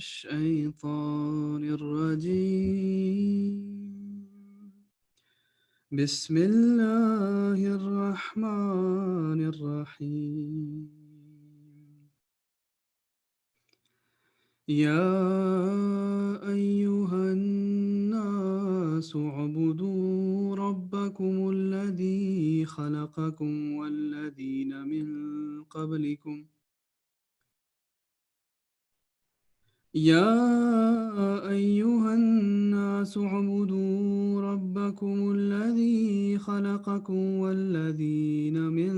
الشيطان الرجيم بسم الله الرحمن الرحيم يا أيها الناس اعبدوا ربكم الذي خلقكم والذين من قبلكم يا أيها الناس اعبدوا ربكم الذي خلقكم والذين من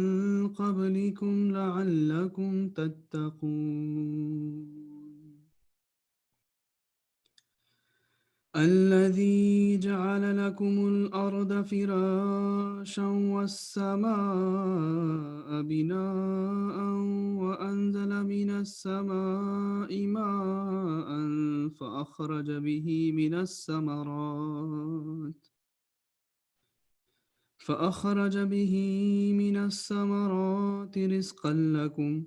قبلكم لعلكم تتقون الذي جعل لكم الأرض فراشا والسماء بناء وأنزل من السماء ماء فأخرج به من الثمرات رزقا لكم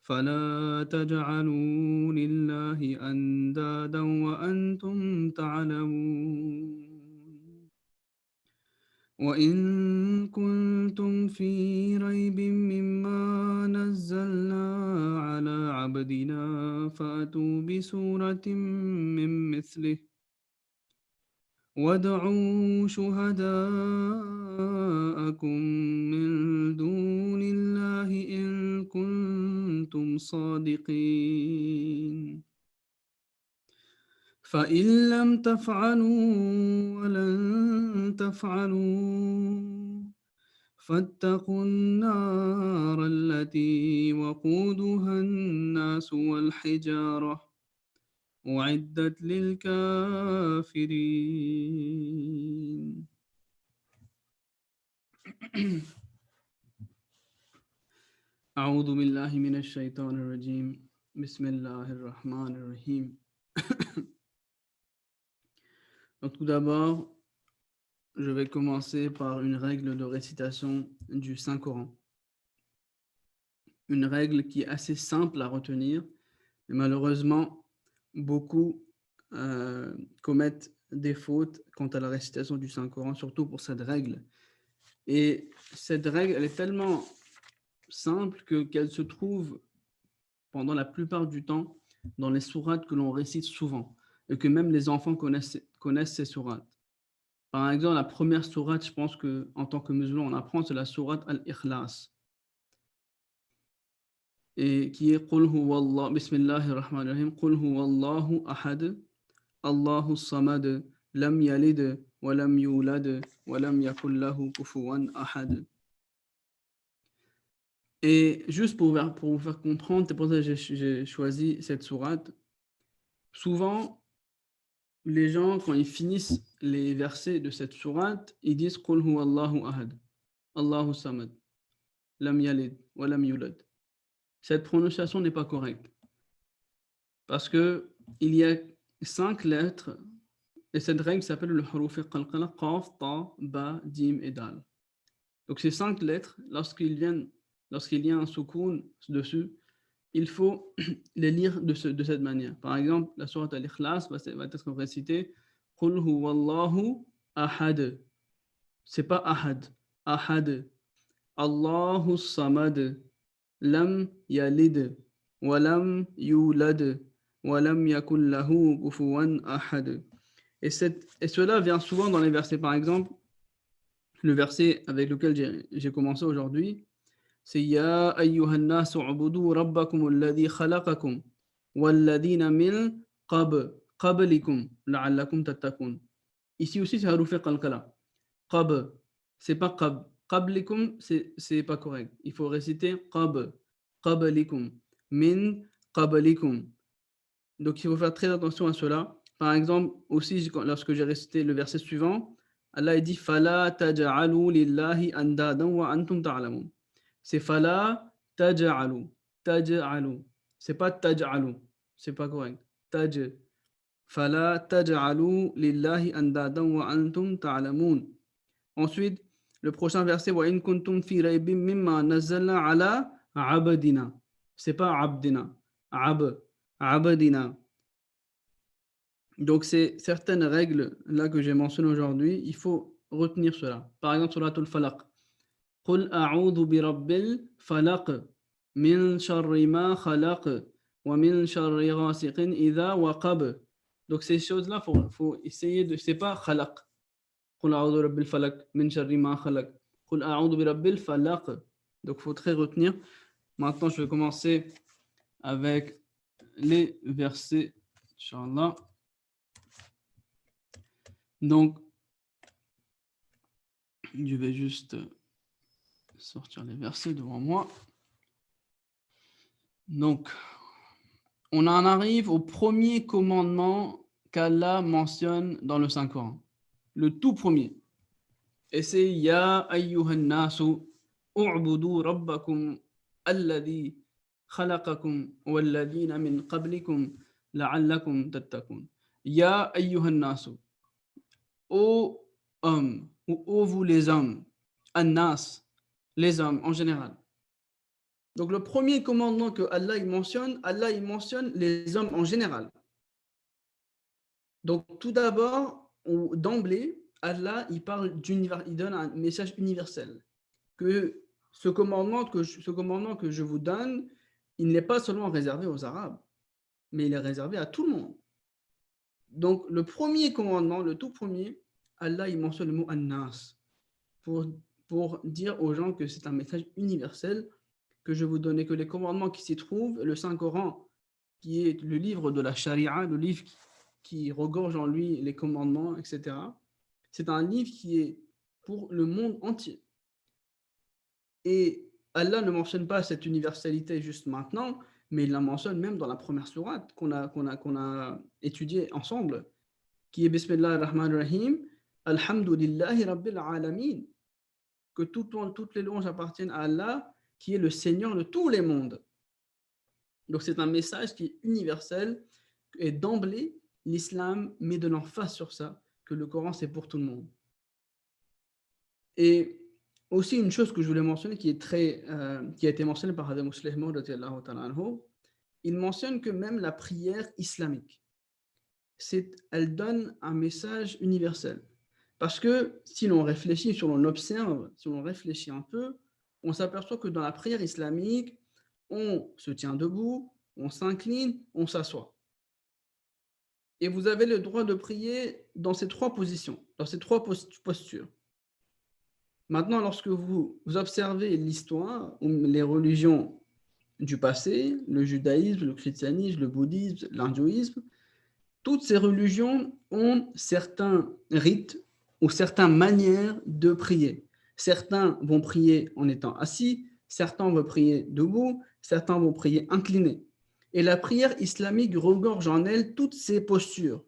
فلا تجعلوا لله أندادا وأنتم تعلمون وإن كنتم في ريب مما نزلنا على عبدنا فأتوا بسورة من مثله وادعوا شهداءكم من دون الله إن كنتم صادقين فإن لم تفعلوا ولن تفعلوا فاتقوا النار التي وقودها الناس والحجارة أعدت للكافرين أعوذ بالله من الشيطان الرجيم بسم الله الرحمن الرحيم. Donc tout d'abord, je vais commencer par une règle de récitation du Saint-Coran. Une règle qui est assez simple à retenir, mais malheureusement, beaucoup commettent des fautes quant à la récitation du Saint-Coran, surtout pour cette règle. Et cette règle, elle est tellement simple qu'elle se trouve pendant la plupart du temps dans les sourates que l'on récite souvent, et que même les enfants connaissent ces sourates. Par exemple, la première sourate, je pense qu'en tant que musulman, on apprend, c'est la sourate Al-Ikhlas. Et qui est Qul huwallah, Bismillahir Rahmanir Rahim, Qul huwallahu ahad, Allahu samad, lam yalid, wa lam yulad, wa lam yakul lahu kufuwan ahad. Et juste pour vous faire comprendre, c'est pour ça que j'ai choisi cette sourate. Souvent, les gens, quand ils finissent les versets de cette sourate, ils disent Qul huwallahu ahad, Allahu samad, lam yalid, wa lam yulad. Cette prononciation n'est pas correcte. Parce qu'il y a 5 lettres, et cette règle s'appelle le huruf qalqala, qaf, ta, ba, dim et dal. Donc ces 5 lettres, lorsqu'il y a un soukoun dessus, il faut les lire de cette manière. Par exemple, la sourate Al-Ikhlas va être récitée Qul huwallahu ahad. C'est pas ahad, ahad. Allahu samad, lam yalid, wa lam yulad, wa lam yakul lahu kufuwan ahad. Et cela vient souvent dans les versets. Par exemple, le verset avec lequel j'ai commencé aujourd'hui, c'est Ya ayyuhan nasu ubudu rabbakum alladhi khalaqakum walladhina min qablikum la'allakum tattaqun. Ici aussi c'est haruf qalqala. Qab, c'est pas qab. Qablikum, c'est pas correct. Il faut réciter qab, qablikum, min qablikum. Donc il faut faire très attention à cela. Par exemple, aussi lorsque j'ai récité le verset suivant, Allah dit Fala taj'alu lillahi andadan wa antum ta'lamun. C'est fala taj'alu. Taj'alu. C'est pas taj'alu. C'est pas correct. Taj. Fala taj'alu lillahi andadan wa antum ta'lamun. Ensuite, le prochain verset wa in kuntum fi raybin mimma nazzalna ala abdina. C'est pas abdina. Abdina. Donc, c'est certaines règles là que j'ai mentionnées aujourd'hui, il faut retenir cela. Par exemple, sur la Falaq. قل أعوذ برب الفلق من شر ما خلق ومن شر غاسق إذا وقب. Donc ces choses-là, faut essayer de... C'est pas خلق. قل أعوذ برب الفلق من شر ما خلق. قل أعوذ برب الفلق. Donc faut très retenir. Maintenant, je vais commencer avec les versets, Inch'Allah. Donc, je vais juste sortir les versets devant moi. Donc, on en arrive au premier commandement qu'Allah mentionne dans le Saint-Coran. Le tout premier. Et c'est Ya ayyuhan nasu u'budu rabbakum alladhi khalaqakum walladhina min qablikum la'allakum tattaqun. Ya ayyuhan nasu. Ô hommes, ou ô vous les hommes, an-nas, les hommes en général. Donc le premier commandement que Allah il mentionne les hommes en général. Donc tout d'abord, d'emblée, Allah il donne un message universel. Que ce commandement que je vous donne, il n'est pas seulement réservé aux Arabes, mais il est réservé à tout le monde. Donc le premier commandement, le tout premier, Allah il mentionne le mot an-nas pour dire aux gens que c'est un message universel que je vous donnais, que les commandements qui s'y trouvent, le Saint-Coran, qui est le livre de la charia, le livre qui regorge en lui les commandements, etc. C'est un livre qui est pour le monde entier. Et Allah ne mentionne pas cette universalité juste maintenant, mais il la mentionne même dans la première sourate qu'on a étudiée ensemble, qui est Bismillah ar-Rahman ar-Rahim, Alhamdulillahi Rabbil Alamin, que toutes les louanges appartiennent à Allah, qui est le Seigneur de tous les mondes. Donc c'est un message qui est universel, et d'emblée, l'islam met de l'emphase sur ça, que le Coran c'est pour tout le monde. Et aussi une chose que je voulais mentionner, qui a été mentionnée par Hadith Muslim, il mentionne que même la prière islamique, elle donne un message universel. Parce que si l'on réfléchit, si l'on observe, si l'on réfléchit un peu, on s'aperçoit que dans la prière islamique, on se tient debout, on s'incline, on s'assoit. Et vous avez le droit de prier dans ces trois positions, dans ces trois postures. Maintenant, lorsque vous observez l'histoire, les religions du passé, le judaïsme, le christianisme, le bouddhisme, l'hindouisme, toutes ces religions ont certains rites ou certaines manières de prier. Certains vont prier en étant assis, certains vont prier debout, certains vont prier inclinés. Et la prière islamique regorge en elle toutes ces postures,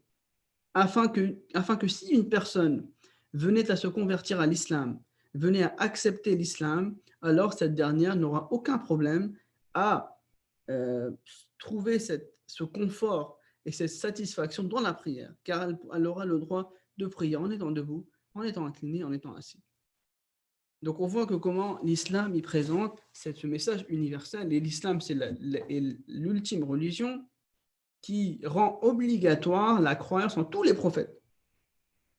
afin que si une personne venait à se convertir à l'islam, venait à accepter l'islam, alors cette dernière n'aura aucun problème à trouver ce confort et cette satisfaction dans la prière, car elle aura le droit de prier en étant debout, en étant incliné, en étant assis. Donc on voit que comment l'islam y présente ce message universel, et l'islam c'est l'ultime religion qui rend obligatoire la croyance en tous les prophètes.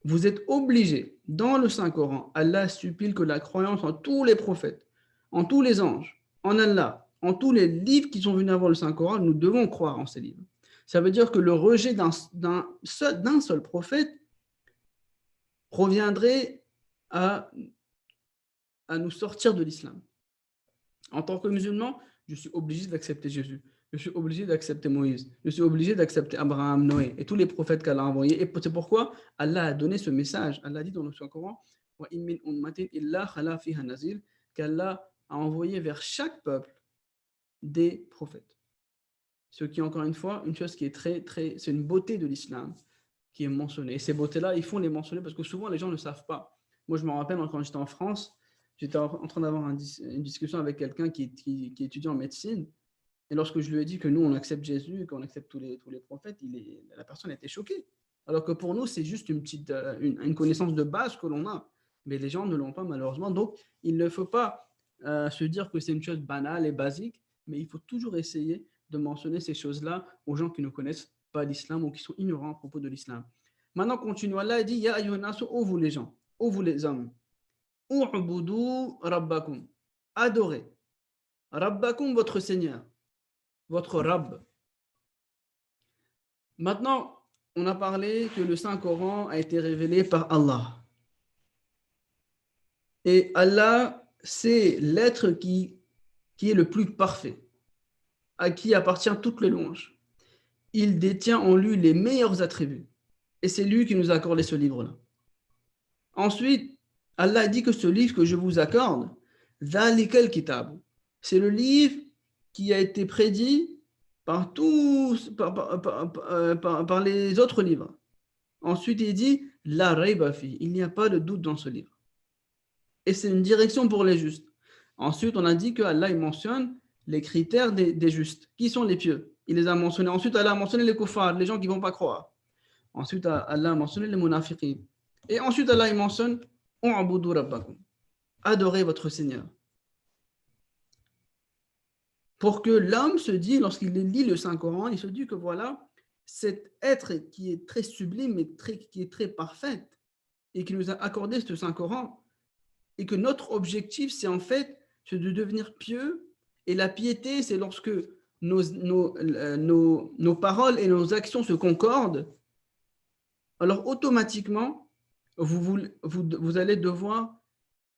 Vous êtes obligés, dans le Saint-Coran, Allah supplie que la croyance en tous les prophètes, en tous les anges, en Allah, en tous les livres qui sont venus avant le Saint-Coran, nous devons croire en ces livres. Ça veut dire que le rejet d'un seul prophète reviendrait à nous sortir de l'islam. En tant que musulman, je suis obligé d'accepter Jésus. Je suis obligé d'accepter Moïse. Je suis obligé d'accepter Abraham, Noé et tous les prophètes qu'Allah a envoyés. Et c'est pourquoi Allah a donné ce message. Allah dit dans le Coran qu'Allah a envoyé vers chaque peuple des prophètes. Ce qui est encore une fois une chose qui est c'est une beauté de l'islam qui est mentionnée. Et ces beautés-là, il faut les mentionner parce que souvent les gens ne savent pas. Moi, je me rappelle quand j'étais en France, j'étais en train d'avoir une discussion avec quelqu'un qui étudie en médecine. Et lorsque je lui ai dit que nous, on accepte Jésus, qu'on accepte tous les prophètes, la personne était choquée. Alors que pour nous, c'est juste une connaissance de base que l'on a. Mais les gens ne l'ont pas malheureusement. Donc, il ne faut pas se dire que c'est une chose banale et basique, mais il faut toujours essayer de mentionner ces choses-là aux gens qui ne connaissent pas l'islam ou qui sont ignorants à propos de l'islam. Maintenant, continue. Allah dit Ya ayyuhannasu, ô vous les gens, ô vous les hommes, u'budu rabbakum, adorez rabbakum, votre Seigneur, votre Rabb. Maintenant, on a parlé que le Saint-Coran a été révélé par Allah. Et Allah, c'est l'être qui est le plus parfait, à qui appartient toutes les louanges. Il détient en lui les meilleurs attributs. Et c'est lui qui nous a accordé ce livre-là. Ensuite, Allah dit que ce livre que je vous accorde, Dhalikal Kitab, c'est le livre qui a été prédit par par les autres livres. Ensuite, il dit La rayba fi, il n'y a pas de doute dans ce livre. Et c'est une direction pour les justes. Ensuite, on a dit que Allah il mentionne les critères des justes. Qui sont les pieux? Il les a mentionnés. Ensuite, Allah a mentionné les kuffars, les gens qui ne vont pas croire. Ensuite, Allah a mentionné les munafiqin. Et ensuite, Allah il mentionne U'budu rabbakum, adorez votre Seigneur. Pour que l'homme se dise, lorsqu'il lit le Saint-Coran, il se dit que voilà, cet être qui est très sublime et qui est très parfait et qui nous a accordé ce Saint-Coran, et que notre objectif, c'est en fait de devenir pieux. Et la piété, c'est lorsque nos paroles et nos actions se concordent, alors automatiquement, vous allez devoir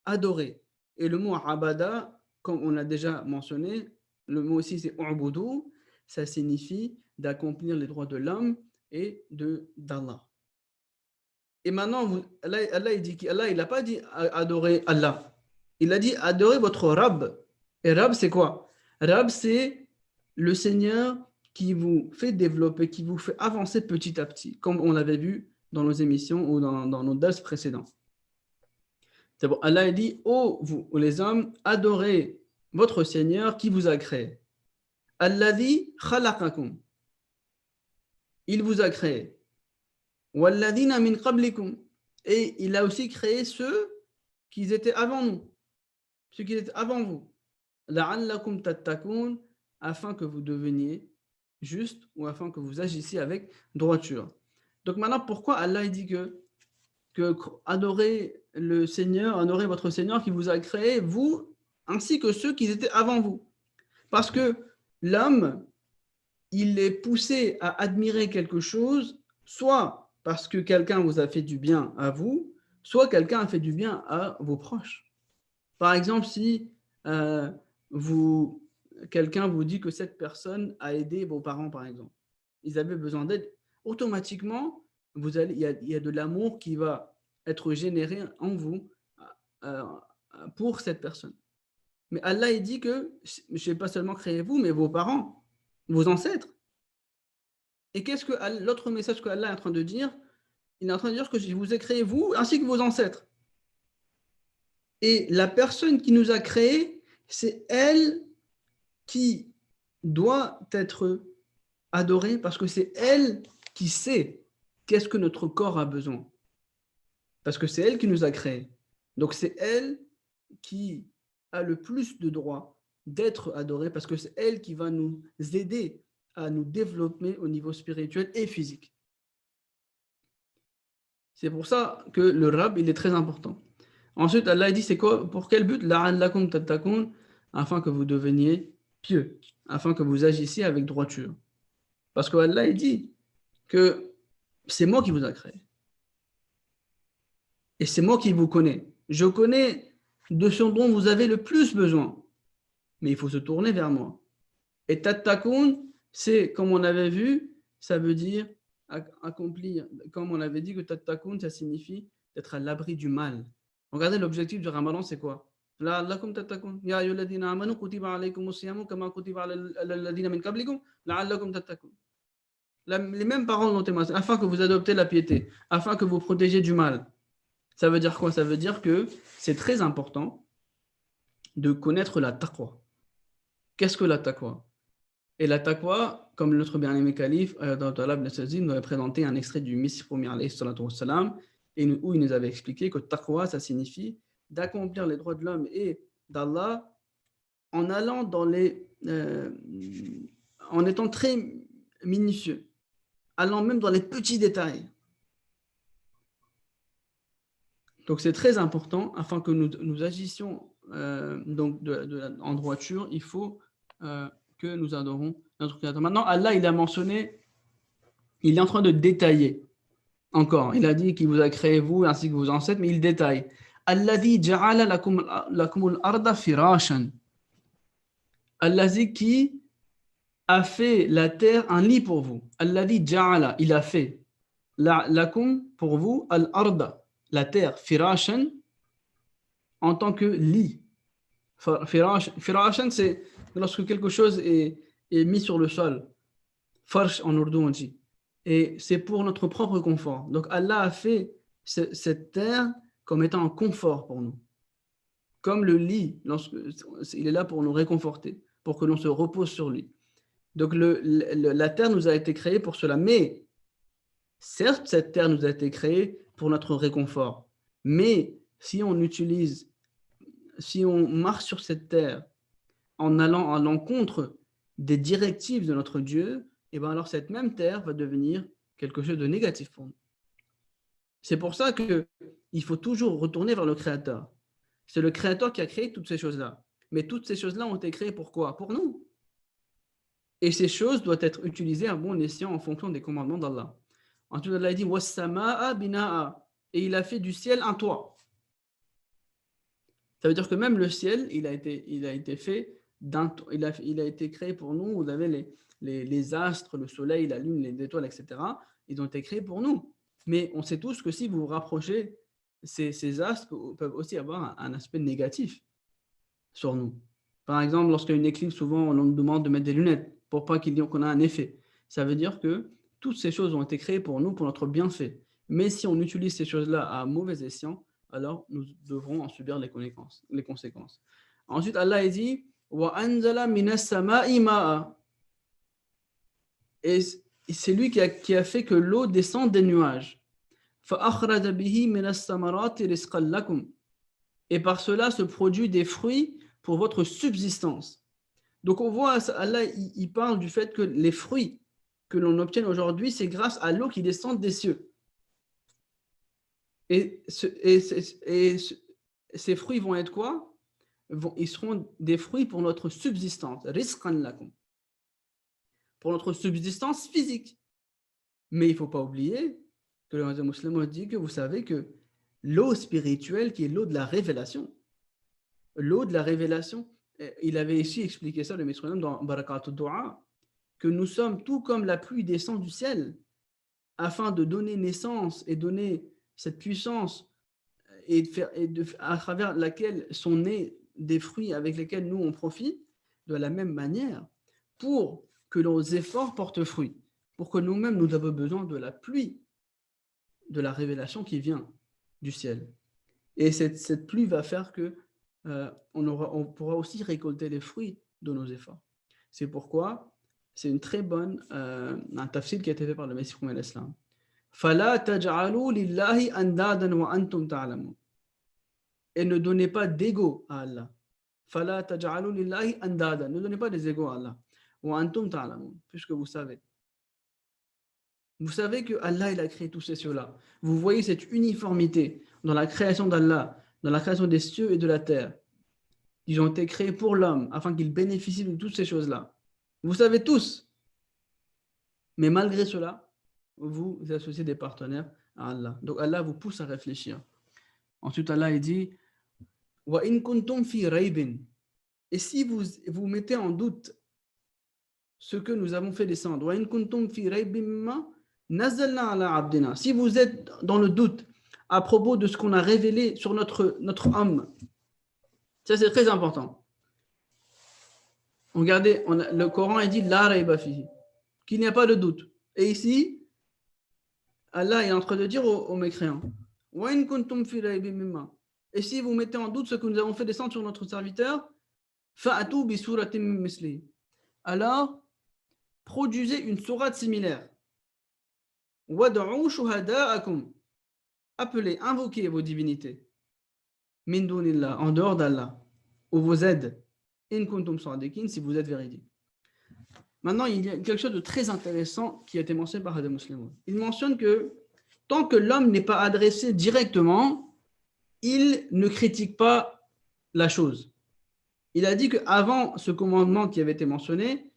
adorer. Et le mot abada, comme on l'a déjà mentionné, le mot aussi c'est u'budu, ça signifie d'accomplir les droits de l'homme et d'Allah. Et maintenant, Allah il n'a pas dit adorer Allah. Il a dit adorer votre Rabb. Et Rabb, c'est quoi? Rabb, c'est le Seigneur qui vous fait développer, qui vous fait avancer petit à petit, comme on l'avait vu dans nos émissions ou dans nos dars précédents. C'est bon. Allah dit, ô vous, les hommes, adorez votre Seigneur qui vous a créé. Alladhi khalaqakum. Il vous a créé. Walladhina min qablikum. Et il a aussi créé ceux qui étaient avant nous, ceux qui étaient avant vous. La'allakum tattaqun, afin que vous deveniez juste ou afin que vous agissiez avec droiture. Donc maintenant, pourquoi Allah dit que adorez le Seigneur, adorez votre Seigneur qui vous a créé, vous, ainsi que ceux qui étaient avant vous? Parce que l'homme, il est poussé à admirer quelque chose, soit parce que quelqu'un vous a fait du bien à vous, soit quelqu'un a fait du bien à vos proches. Par exemple, si quelqu'un vous dit que cette personne a aidé vos parents, par exemple, ils avaient besoin d'aide, automatiquement, il y a de l'amour qui va être généré en vous euh, pour cette personne. Mais Allah il dit que je n'ai pas seulement créé vous, mais vos parents, vos ancêtres. Et qu'est-ce que l'autre message que Allah est en train de dire? Il est en train de dire que je vous ai créé vous ainsi que vos ancêtres. Et la personne qui nous a créés, c'est elle qui doit être adorée parce que c'est elle qui sait qu'est-ce que notre corps a besoin. Parce que c'est elle qui nous a créés. Donc c'est elle qui a le plus de droit d'être adorée parce que c'est elle qui va nous aider à nous développer au niveau spirituel et physique. C'est pour ça que le Rabb, il est très important. Ensuite, Allah dit, c'est quoi? Pour quel but? La'allakum tattaqun, afin que vous deveniez pieux, afin que vous agissiez avec droiture. Parce que Allah il dit que c'est moi qui vous a créé. Et c'est moi qui vous connais. Je connais de ce dont vous avez le plus besoin. Mais il faut se tourner vers moi. Et tattaqun, c'est, comme on avait vu, ça veut dire accomplir. Comme on avait dit que tattaqun, ça signifie d'être à l'abri du mal. Regardez, l'objectif du Ramadan, c'est quoi? La'allakum tattaqun. Ya ayyuhalladhina amanu kutiba alaykumus siyamu kama kutiba alal ladhina min qablikum la'allakum tattaqun. Les mêmes paroles ont été mentionnées, afin que vous adoptez la piété, afin que vous protégiez du mal. Ça veut dire quoi? Ça veut dire que c'est très important de connaître la taqwa. Qu'est-ce que la taqwa? Et la taqwa, comme notre bien-aimé calife, nous avait présenté un extrait du Messie premier où il nous avait expliqué que taqwa, ça signifie d'accomplir les droits de l'homme et d'Allah en allant en étant très minutieux, allant même dans les petits détails. Donc c'est très important, afin que nous agissions en droiture, il faut que nous adorons notre Créateur. Maintenant, Allah, il a mentionné, il est en train de détailler encore. Il a dit qu'il vous a créé vous ainsi que vos ancêtres, mais il détaille. Alladhi ja'ala lakumul arda firashan. Alladhi qui a fait la terre un lit pour vous. Alladhi ja'ala, il a fait. Lakum pour vous, al-arda, la terre, firashan, en tant que lit. Firashan, c'est lorsque quelque chose est mis sur le sol. Farsh en ourdou, on dit. Et c'est pour notre propre confort. Donc Allah a fait cette terre comme étant un confort pour nous. Comme le lit, il est là pour nous réconforter, pour que l'on se repose sur lui. Donc la terre nous a été créée pour cela. Mais certes, cette terre nous a été créée pour notre réconfort. Mais si on marche sur cette terre en allant à l'encontre des directives de notre Dieu, et bien alors cette même terre va devenir quelque chose de négatif pour nous. C'est pour ça qu'il faut toujours retourner vers le Créateur. C'est le Créateur qui a créé toutes ces choses-là. Mais toutes ces choses-là ont été créées pour quoi? Pour nous. Et ces choses doivent être utilisées à bon escient en fonction des commandements d'Allah. Ensuite, Allah dit « Wassama'a bina'a » et il a fait du ciel un toit. Ça veut dire que même le ciel, il a été fait il a été créé pour nous. Vous avez les astres, le soleil, la lune, les étoiles, etc. Ils ont été créés pour nous. Mais on sait tous que si vous vous rapprochez, ces astres peuvent aussi avoir un aspect négatif sur nous. Par exemple, lorsqu'il y a une éclipse, souvent on nous demande de mettre des lunettes pour pas qu'on ait un effet. Ça veut dire que toutes ces choses ont été créées pour nous, pour notre bienfait. Mais si on utilise ces choses-là à mauvais escient, alors nous devrons en subir les conséquences. Ensuite, Allah dit Wa anzala minas sama'i ma'a. Et c'est lui qui a fait que l'eau descende des nuages. فَأَخْرَجَ بِهِ مِنَ الثَّمَرَاتِ رِزْقًا لَكُمْ. Et par cela se produit des fruits pour votre subsistance. Donc on voit, Allah il parle du fait que les fruits que l'on obtient aujourd'hui, c'est grâce à l'eau qui descend des cieux. Et ces fruits vont être quoi? Ils seront des fruits pour notre subsistance. Rizqan lakum. Pour notre subsistance physique. Mais il ne faut pas oublier que le musulman dit que vous savez que l'eau spirituelle, qui est l'eau de la révélation, il avait ici expliqué ça, le maître dans Barakat al-Dua, que nous sommes tout comme la pluie descend du ciel, afin de donner naissance et donner cette puissance à travers laquelle sont nés des fruits avec lesquels nous on profite, de la même manière, pour que nos efforts portent fruit, pour que nous-mêmes nous avons besoin de la pluie, de la révélation qui vient du ciel. Et cette pluie va faire que on pourra aussi récolter les fruits de nos efforts. C'est pourquoi c'est une très bonne un tafsir qui a été fait par le Messie Khoumen l'Islam. فَلَا تَجْعَلُوا لِلَّهِ أَنْدَادًا وَأَنْتُمْ تَعْلَمُونَ. Et ne donnez pas d'égaux à Allah. فَلَا تَجْعَلُوا لِلَّهِ أَنْدَادًا. Ne donnez pas des égaux à Allah. وَأَنْتُمْ تَعْلَمُونَ. Puisque vous savez. Vous savez que Allah il a créé tous ces cieux-là. Vous voyez cette uniformité dans la création d'Allah, dans la création des cieux et de la terre. Ils ont été créés pour l'homme, afin qu'il bénéficie de toutes ces choses-là. Vous savez tous. Mais malgré cela, vous associez des partenaires à Allah. Donc Allah vous pousse à réfléchir. Ensuite, Allah il dit Wa in kuntum fi raybin. Et si vous mettez en doute ce que nous avons fait descendre, Wa in kuntum fi raybin mimma nazzalna ala abdina. Si vous êtes dans le doute à propos de ce qu'on a révélé sur notre homme, ça c'est très important. Regardez, le Coran il dit la rayba fihi, qu'il n'y a pas de doute. Et ici, Allah est en train de dire aux mécréants Wa in kuntum fi raybin mimma. Et si vous mettez en doute ce que nous avons fait descendre sur notre serviteur, fa'atu bi suratin misli. Alors, produisez une sourate similaire. Wad'u shuhada'akum. Appelez, invoquez vos divinités. Min dunillah, en dehors d'Allah, ou vos aides. In kuntum sadiqin, si vous êtes véridiques. Maintenant, il y a quelque chose de très intéressant qui a été mentionné par Hadith Muslim. Il mentionne que tant que l'homme n'est pas adressé directement, il ne critique pas la chose. Il a dit qu'avant ce commandement qui avait été mentionné,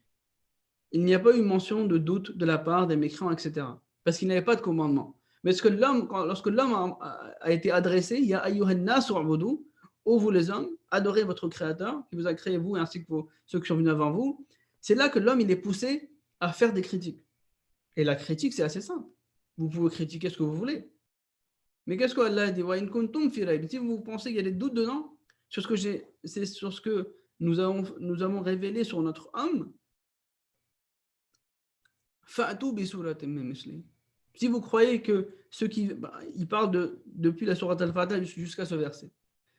il n'y a pas eu mention de doute de la part des mécréants, etc. Parce qu'il n'y avait pas de commandement. Mais lorsque l'homme a été adressé, il y a ayyuhan nas u'budu, ô vous les hommes, adorez votre Créateur qui vous a créé vous ainsi que ceux qui sont venus avant vous. C'est là que l'homme il est poussé à faire des critiques. Et la critique, c'est assez simple. Vous pouvez critiquer ce que vous voulez. Mais qu'est-ce qu'Allah dit? Wa in kuntum fi rayb. Si vous pensez qu'il y a des doutes dedans, c'est sur ce que nous avons révélé sur notre homme, fa'tu bi suratin min misli. Si vous croyez que ce qui. Il parle depuis la sourate Al-Fatiha jusqu'à ce verset.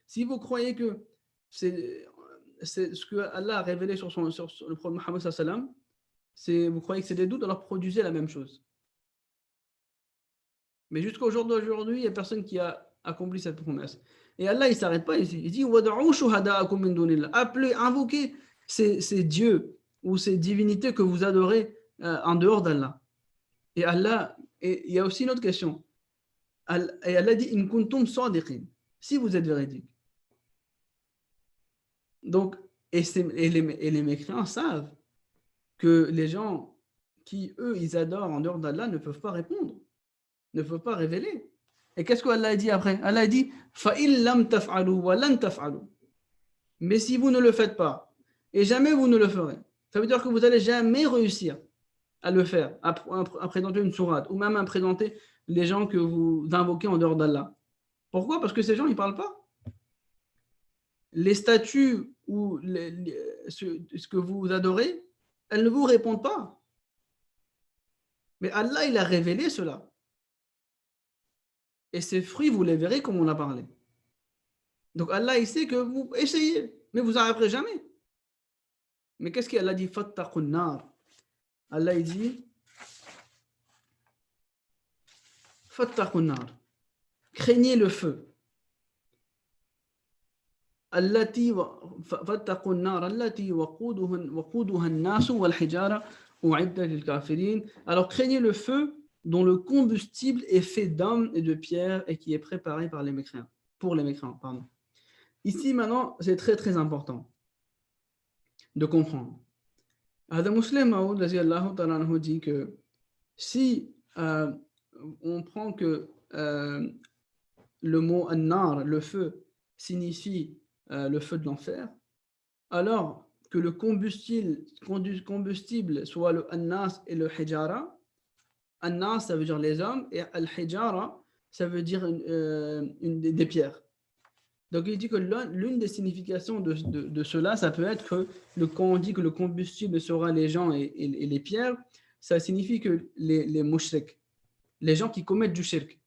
Si vous croyez que c'est ce que Allah a révélé sur le prophète Muhammad sallallahu alayhi wa vous croyez que c'est des doutes, alors produisez la même chose. Mais jusqu'au jour d'aujourd'hui, il n'y a personne qui a accompli cette promesse. Et Allah, il ne s'arrête pas ici. Il dit appelez, invoquez ces dieux ou ces divinités que vous adorez en dehors d'Allah. Et il y a aussi une autre question. Et Allah dit in kuntum sadiqin, si vous êtes véridique. Donc, et les mécréants savent que les gens qui, eux, ils adorent en dehors d'Allah ne peuvent pas répondre, ne peuvent pas révéler. Et qu'est-ce qu'Allah a dit après? Allah a dit فَإِن لَمْ تَفْعَلُوا وَلَنْ تَفْعَلُوا. Mais si vous ne le faites pas, et jamais vous ne le ferez, ça veut dire que vous n'allez jamais réussir à le faire, à présenter une sourate, ou même à présenter les gens que vous invoquez en dehors d'Allah. Pourquoi? Parce que ces gens, ils ne parlent pas. Les statues ou ce que vous adorez, elles ne vous répondent pas. Mais Allah, il a révélé cela. Et ces fruits, vous les verrez comme on a parlé. Donc Allah, il sait que vous essayez, mais vous n'arriverez jamais. Mais qu'est-ce qu'Allah dit? Fattaqun nar. Allah, il dit Fattaqun nar. Craignez le feu. Allati fattaqun nar allati waquduha an-nas wal hijara u'iddat lil kafirin. Alors craignez le feu dont le combustible est fait d'hommes et de pierres et qui est préparé par les mécréants, pour les mécréants, pardon. Ici maintenant, c'est très très important de comprendre. Adam Muslim Maoud dit que si on prend que le mot an-nar, le feu, signifie le feu de l'enfer, alors que le combustible soit le an-nas et le hijara. An-nas, ça veut dire les hommes, et al-hijara, ça veut dire des pierres. Donc il dit que l'une des significations de cela, ça peut être que quand on dit que le combustible sera les gens et les pierres, ça signifie que les mushrik, les gens qui commettent du shirk.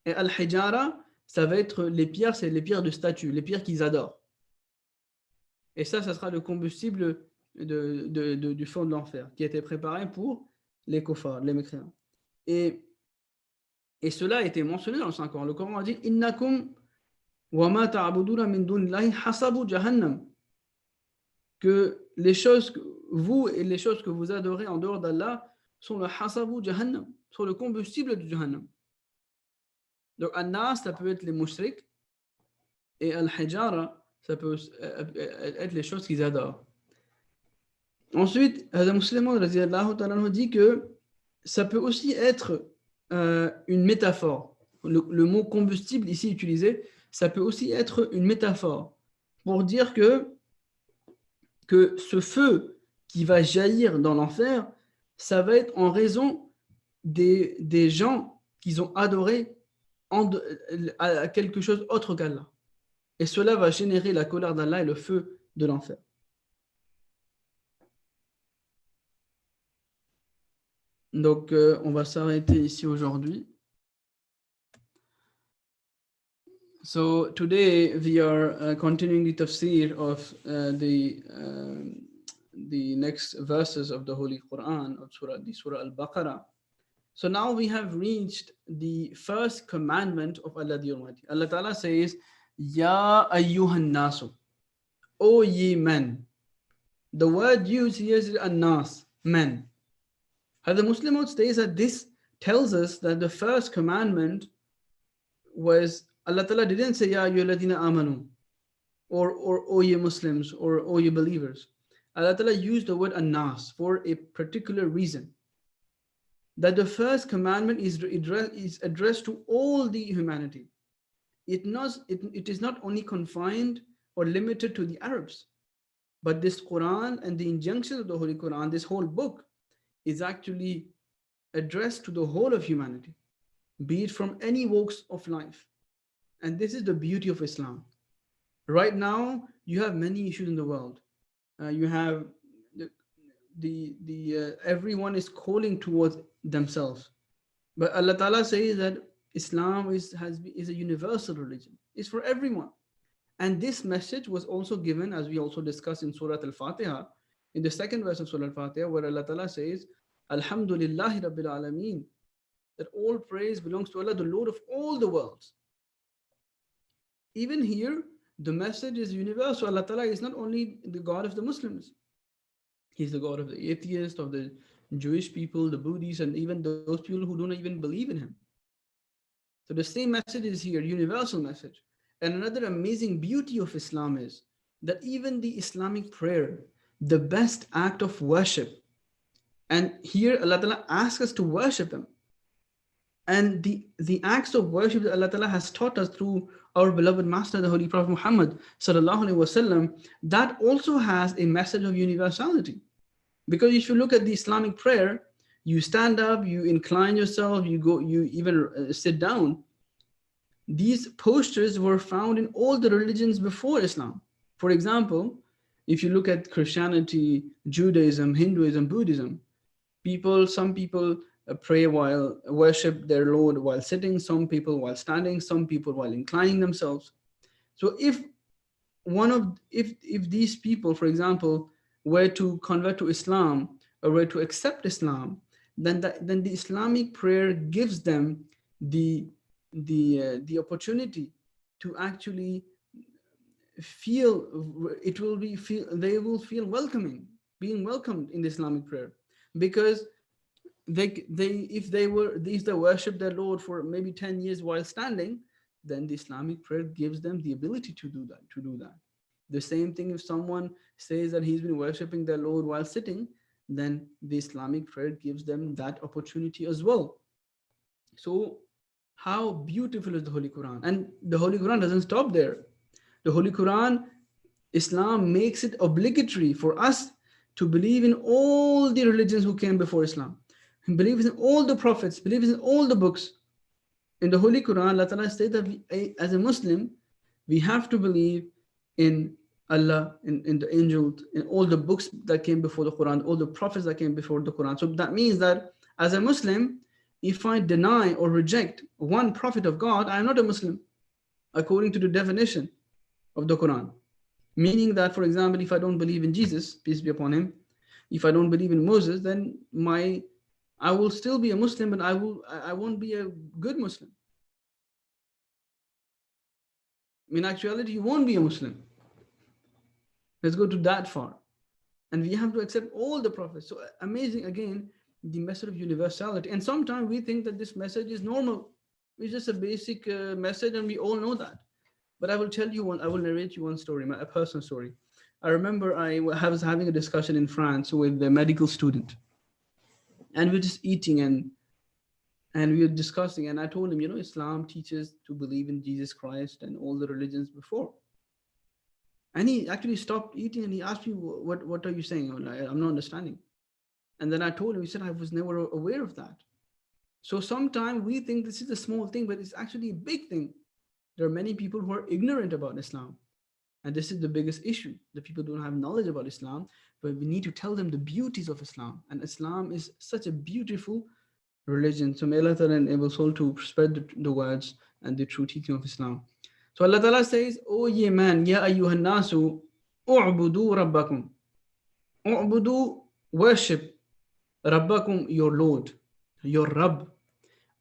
Et al-hijara, ça va être les pierres, c'est les pierres de statue, les pierres qu'ils adorent. Et ça sera le combustible du feu de l'enfer, qui a été préparé pour les kuffars, les mécréants. Et cela a été mentionné dans le Saint-Coran. Le Coran a dit « Innakum wa ma ta'buduna min dunillahi hasabu jahannam » que les choses, vous et les choses que vous adorez en dehors d'Allah sont le hasabu jahannam, sont le combustible du jahannam. Donc, an-nas, ça peut être les mushriks, et al-hijara, ça peut être les choses qu'ils adorent. Ensuite, Adam Muslim dit que ça peut aussi être une métaphore. Le mot combustible ici utilisé, ça peut aussi être une métaphore pour dire que ce feu qui va jaillir dans l'enfer, ça va être en raison des gens qu'ils ont adoré à quelque chose autre qu'Allah. Et cela va générer la colère d'Allah et le feu de l'enfer. Donc, on va s'arrêter ici aujourd'hui. So, today we are continuing the tafsir of the next verses of the Holy Quran, of Surah Al-Baqarah. So now we have reached the first commandment of Allah the Almighty. Allah Ta'ala says, Ya ayyuhan nasu, O ye men. The word used here is an-nas. men. The Muslim Maud states that this tells us that the first commandment was, Allah Ta'ala didn't say, Ya ayyuhalladhina amanu, or O ye Muslims, or O ye believers. Allah Ta'ala used the word annas for a particular reason. That the first commandment is addressed to all the humanity. It is not only confined or limited to the Arabs, but this Quran and the injunctions of the Holy Quran, this whole book, is actually addressed to the whole of humanity, be it from any walks of life. And this is the beauty of Islam. Right now, you have many issues in the world. You have everyone is calling towards themselves. But Allah Ta'ala says that Islam is a universal religion. It's for everyone. And this message was also given, as we also discussed in Surah Al-Fatiha, in the second verse of Surah Al-Fatiha, where Allah Ta'ala says, Alhamdulillahi Rabbil Alameen, that all praise belongs to Allah, the Lord of all the worlds. Even here, the message is universal. Allah Ta'ala is not only the God of the Muslims. He's the God of the atheists, of the Jewish people, the Buddhists, and even those people who don't even believe in Him. So the same message is here, universal message. And another amazing beauty of Islam is that even the Islamic prayer, the best act of worship, and here Allah Ta'ala asks us to worship Him. And the acts of worship that Allah Ta'ala has taught us through our beloved Master, the Holy Prophet Muhammad Sallallahu Alaihi Wasallam, that also has a message of universality. Because if you look at the Islamic prayer, you stand up, you incline yourself, you even sit down. These postures were found in all the religions before Islam. For example, if you look at Christianity, Judaism, Hinduism, Buddhism, some people pray while worship their Lord while sitting, some people while standing, some people while inclining themselves. So if these people, for example, were to convert to Islam or were to accept Islam, then the Islamic prayer gives them the opportunity to actually they will feel being welcomed in the Islamic prayer, because if they worship their Lord for maybe 10 years while standing, then the Islamic prayer gives them the ability to do that. The same thing if someone says that he's been worshiping their Lord while sitting, then the Islamic prayer gives them that opportunity as well. So how beautiful is the Holy Quran? And the Holy Quran doesn't stop there. The Holy Quran, Islam makes it obligatory for us to believe in all the religions who came before Islam, believes in all the prophets, believes in all the books. In the Holy Quran, Allah Ta'ala says that as a Muslim, we have to believe in Allah, in the angels, in all the books that came before the Quran, all the prophets that came before the Quran. So that means that as a Muslim, if I deny or reject one prophet of God, I am not a Muslim, according to the definition of the Quran. Meaning that, for example, if I don't believe in Jesus, peace be upon him, if I don't believe in Moses, then I will still be a Muslim, but I won't be a good Muslim. In actuality, you won't be a Muslim. Let's go to that far. And we have to accept all the prophets. So amazing, again, the message of universality. And sometimes we think that this message is normal. It's just a basic message, and we all know that. But I will narrate you one story, a personal story. I remember I was having a discussion in France with a medical student. And we were just eating and we were discussing, and I told him, Islam teaches to believe in Jesus Christ and all the religions before. And he actually stopped eating and he asked me, what are you saying? I'm not understanding. And then I told him, he said, I was never aware of that. So sometimes we think this is a small thing, but it's actually a big thing. There are many people who are ignorant about Islam. And this is the biggest issue. The people don't have knowledge about Islam, but we need to tell them the beauties of Islam. And Islam is such a beautiful religion. So may Allah Ta'ala enable us all to spread the words and the true teaching of Islam. So Allah Ta'ala says, O ye man, ya ayyuhan nasu, u'budu rabbakum. U'budu, worship, rabbakum, your Lord, your Rabb.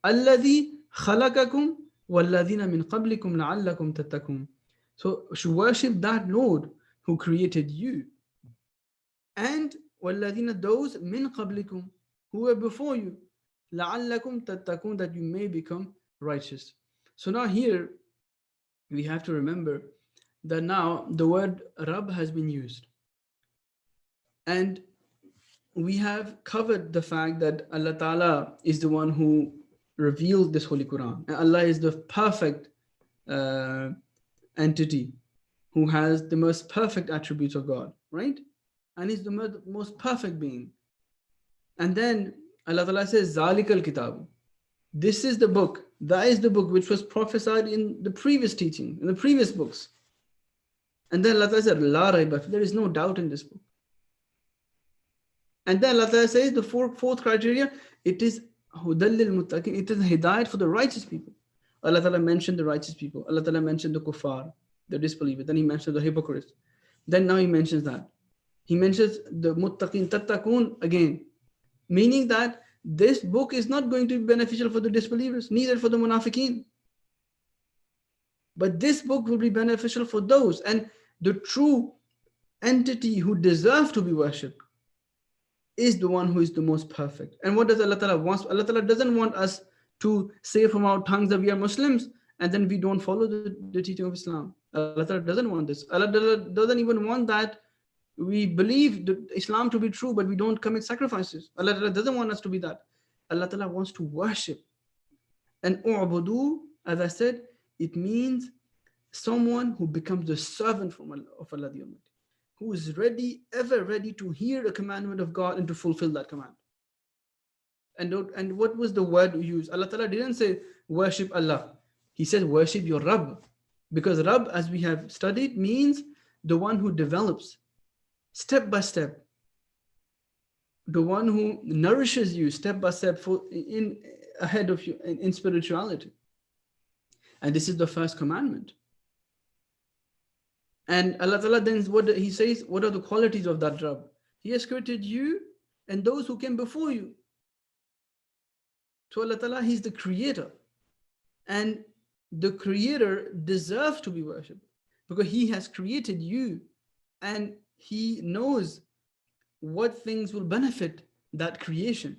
Alladhi khalakakum, walladhina min qablikum la'allakum tattaqun. So worship that Lord who created you and وَالَّذِينَ those مِن قَبْلِكُمْ who were before you, لَعَلَّكُمْ تَتَّقُونَ that you may become righteous. So now here we have to remember that now the word Rabb has been used. And we have covered the fact that Allah Ta'ala is the one who revealed this Holy Quran. And Allah is the perfect entity who has the most perfect attributes of God, right? And is the most perfect being. And then Allah Ta'ala says, Zalikal Kitab. This is the book. That is the book which was prophesied in the previous teaching, in the previous books. And then Allah Ta'ala said, La Raiba, there is no doubt in this book. And then Allah Ta'ala says the fourth criteria, it is Hudal lil Muttaqin, it is hidayat for the righteous people. Allah Ta'ala mentioned the righteous people. Allah Ta'ala mentioned the kuffar, the disbelievers. Then He mentioned the hypocrites. Then now He mentions that. He mentions the muttaqin, tattaqun again. Meaning that this book is not going to be beneficial for the disbelievers, neither for the munafiqeen. But this book will be beneficial for those. And the true entity who deserves to be worshipped is the one who is the most perfect. And what does Allah Ta'ala want? Allah Ta'ala doesn't want us to say from our tongues that we are Muslims and then we don't follow the teaching of Islam. Allah Ta'ala doesn't want this. Allah Ta'ala doesn't even want that we believe Islam to be true, but we don't commit sacrifices. Allah Ta'ala doesn't want us to be that. Allah Ta'ala wants to worship. And u'budu, as I said, it means someone who becomes the servant of Allah the Almighty, who is ready, ever ready to hear the commandment of God and to fulfill that command. And what was the word used? Allah Ta'ala didn't say worship Allah. He said worship your Rabb. Because Rabb, as we have studied, means the one who develops step by step, the one who nourishes you step by step ahead of you in spirituality. And this is the first commandment. And Allah Ta'ala then, He says, what are the qualities of that Rabb? He has created you and those who came before you. So Allah Ta'ala, He's the creator. And the creator deserves to be worshipped because He has created you and He knows what things will benefit that creation.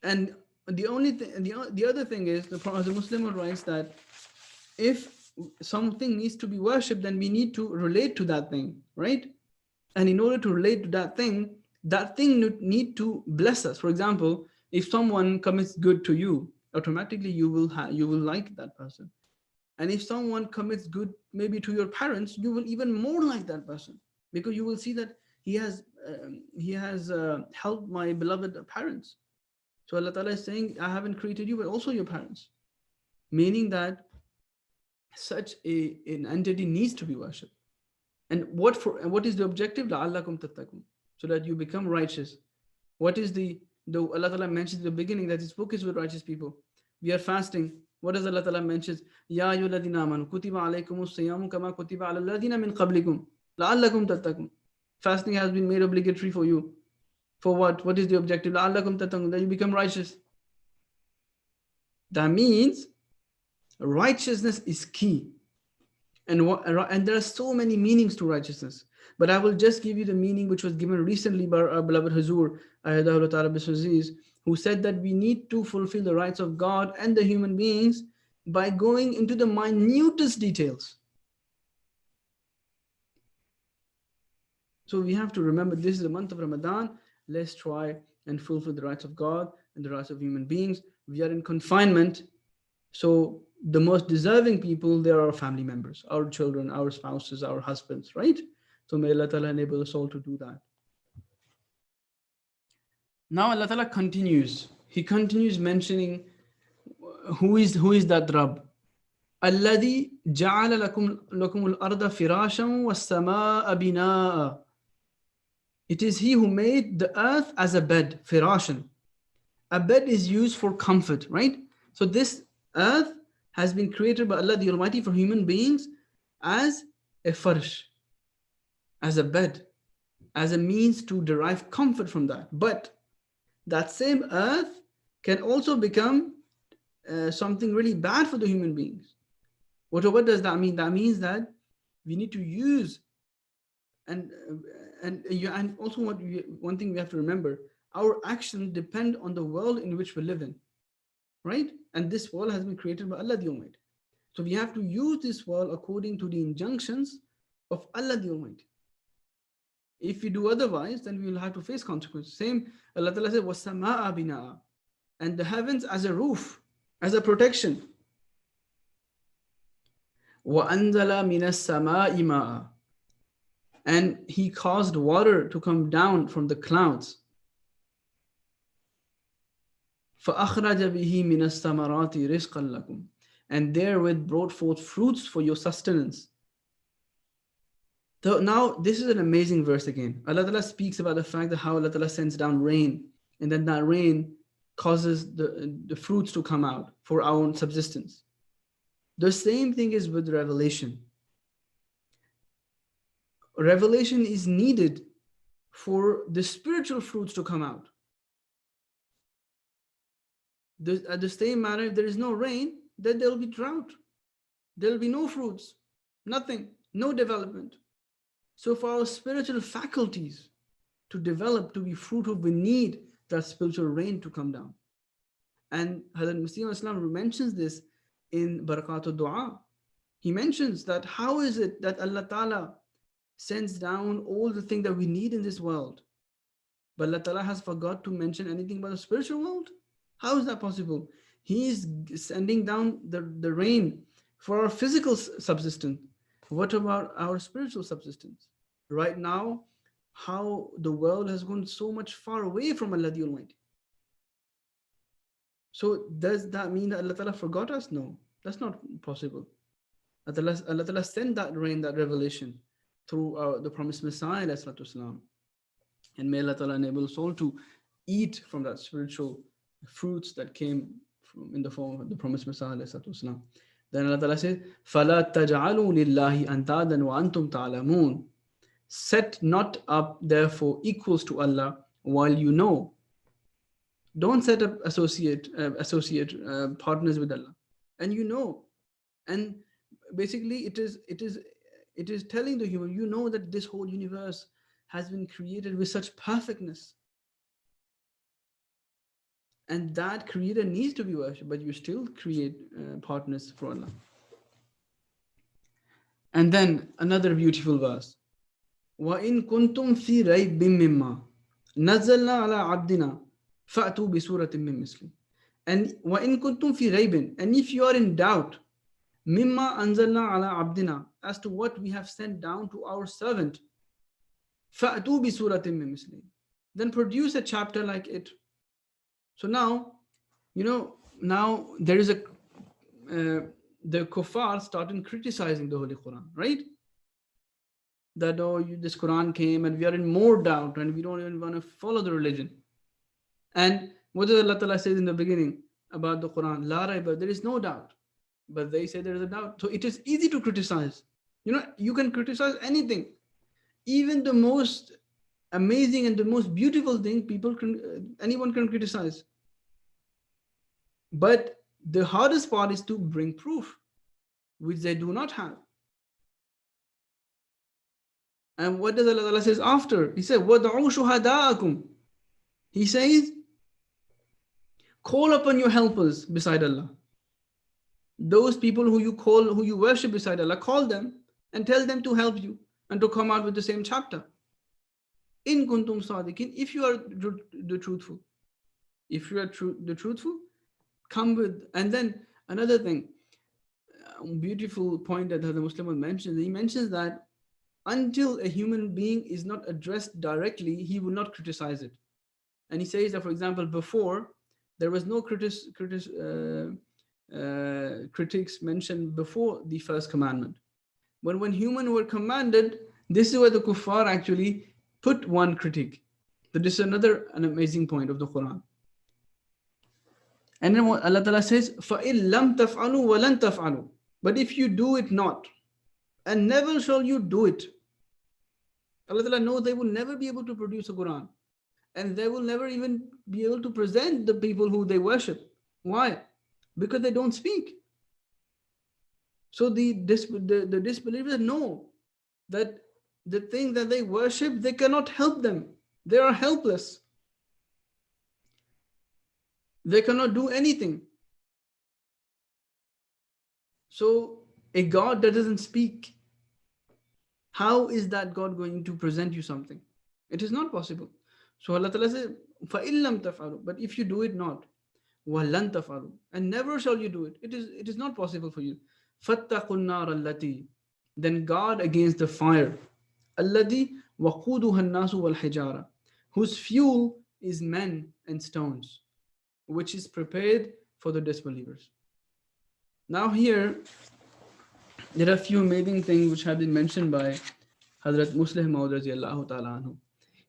And the other thing is, the Muslim writes that if something needs to be worshipped, then we need to relate to that thing, right? And in order to relate to that thing need to bless us. For example, if someone commits good to you, automatically you will like that person. And if someone commits good maybe to your parents, you will even more like that person because you will see that he has helped my beloved parents. So Allah Ta'ala is saying, I haven't created you, but also your parents. Meaning that such an entity needs to be worshipped. And what is the objective? لَعَلَّكُمْ تَتَّقُونَ, so that you become righteous. What is the Allah Ta'ala mentions in the beginning that His book is with righteous people. We are fasting. What does Allah Ta'ala mention? Ya ayyuhalladhina amanu kutiba alaykumus siyamu kama kutiba alal ladhina min qablikum la'allakum tattaqun. Fasting has been made obligatory for you. For what? What is the objective? La'allakum tattaqun, that you become righteous. That means righteousness is key. And there are so many meanings to righteousness. But I will just give you the meaning which was given recently by our beloved Hazur, Ayadahullah Ta'ala Biswaziz, who said that we need to fulfill the rights of God and the human beings by going into the minutest details. So we have to remember this is the month of Ramadan. Let's try and fulfill the rights of God and the rights of human beings. We are in confinement. So the most deserving people, they are our family members, our children, our spouses, our husbands, right? So may Allah Ta'ala enable us all to do that. Now Allah Ta'ala continues. He continues mentioning who is that Rabb. Alladhi ja'ala lakum al-arda firashan was-samaa'a binaa'a. It is He who made the earth as a bed, firashan. A bed is used for comfort, right? So this earth has been created by Allah the Almighty for human beings as a farsh, as a bed, as a means to derive comfort from that. But that same earth can also become something really bad for the human beings. What does that mean? That means that we need to use and and also one thing we have to remember, our actions depend on the world in which we live in, right? And this world has been created by Allah the Almighty. So we have to use this world according to the injunctions of Allah the Almighty. If we do otherwise, then we will have to face consequences. Same, Allah Ta'ala said, وَالسَّمَاءَ بِنَاءً, and the heavens as a roof, as a protection. وَأَنزَلَ مِنَ السَّمَاءِ مَاءً, and He caused water to come down from the clouds. فَأَخْرَجَ بِهِ مِنَ الثَّمَرَاتِ رِزْقًا لَكُمْ, and therewith brought forth fruits for your sustenance. So now this is an amazing verse again. Allah Ta'ala speaks about the fact that how Allah Ta'ala sends down rain, and then that rain causes the fruits to come out for our own subsistence. The same thing is with revelation. Revelation is needed for the spiritual fruits to come out. At the same manner, if there is no rain, then there will be drought. There will be no fruits, nothing, no development. So for our spiritual faculties to develop, to be fruitful, we need that spiritual rain to come down. And Hazrat Masih Islam mentions this in Barakatul Dua. He mentions that how is it that Allah Ta'ala sends down all the things that we need in this world, but Allah Ta'ala has forgot to mention anything about the spiritual world? How is that possible? He is sending down the rain for our physical subsistence. What about our spiritual subsistence? Right now, how the world has gone so much far away from Allah the Almighty. So does that mean that Allah Ta'ala forgot us? No, that's not possible. Allah Ta'ala sent that rain, that revelation through the promised Messiah, and may Allah Ta'ala enable us all to eat from that spiritual fruits that came in the form of the promised Messiah. Then Allah Ta'ala says, فَلَا تَجْعَلُوا لِلَّهِ أَنْدَادًا وَأَنْتُمْ تَعْلَمُونَ, set not up therefore equals to Allah while you know. Don't set up associate partners with Allah, and you know. And basically it is telling the human, you know that this whole universe has been created with such perfectness, and that creator needs to be worshipped, but you still create partners for Allah. And then another beautiful verse, وَإِن كُنْتُمْ فِي رَيْبٍ مِّمَّا نَزَّلْنَا عَلَىٰ عَبْدِنَا فَأْتُوا بِسُورَةٍ مِّن مِّثْلِهِ. And وَإِن كُنْتُمْ فِي رَيْبٍ, and if you are in doubt, مِمَّا أَنزَلْنَا عَلَىٰ عَبْدِنَا, as to what we have sent down to our servant, فَأْتُوا بِسُورَةٍ مِّن مِّثْلِهِ, then produce a chapter like it. So now, now there is the kuffar started criticizing the Holy Quran, right? That, this Quran came and we are in more doubt and we don't even want to follow the religion. And what does Allah Ta'ala say in the beginning about the Quran? La raiba, there is no doubt. But they say there is a doubt. So it is easy to criticize. You can criticize anything. Even the most amazing and the most beautiful thing, anyone can criticize. But the hardest part is to bring proof, which they do not have. And what does Allah says after? He said, وَدْعُوا شُهَدَاءَكُمْ. He says, call upon your helpers beside Allah. Those people who you worship beside Allah, call them and tell them to help you and to come out with the same chapter. In kuntum sadiqin, if you are the truthful. If you are the truthful, come with. And then another thing, beautiful point that the Muslim mentions, he mentions that until a human being is not addressed directly, he will not criticize it. And he says that, for example, before, there was no critics mentioned before the first commandment. But when humans were commanded, this is where the kuffar actually put one critique. So this is an amazing point of the Quran. And then what Allah Ta'ala says, فَإِن لَمْ تَفْعَلُوا وَلَن تَفْعَلُوا. But if you do it not, and never shall you do it. Allah Ta'ala knows they will never be able to produce a Quran. And they will never even be able to present the people who they worship. Why? Because they don't speak. So the disbelievers know that the thing that they worship, they cannot help them. They are helpless. They cannot do anything. So a God that doesn't speak, how is that God going to present you something? It is not possible. So Allah Ta'ala says, فَإِن لَمْ تَفْعَلُوا, but if you do it not, وَلَن تَفْعَلُوا, and never shall you do it. It is not possible for you. فَاتَّقُوا النَّارَ الَّتِي, then guard against the fire. الَّذِي وَقُودُهَا النَّاسُ وَالْحِجَارَةُ, whose fuel is men and stones, which is prepared for the disbelievers. Now here, there are a few amazing things which have been mentioned by Hazrat Muslim Maud radiallahu ta'ala anhu.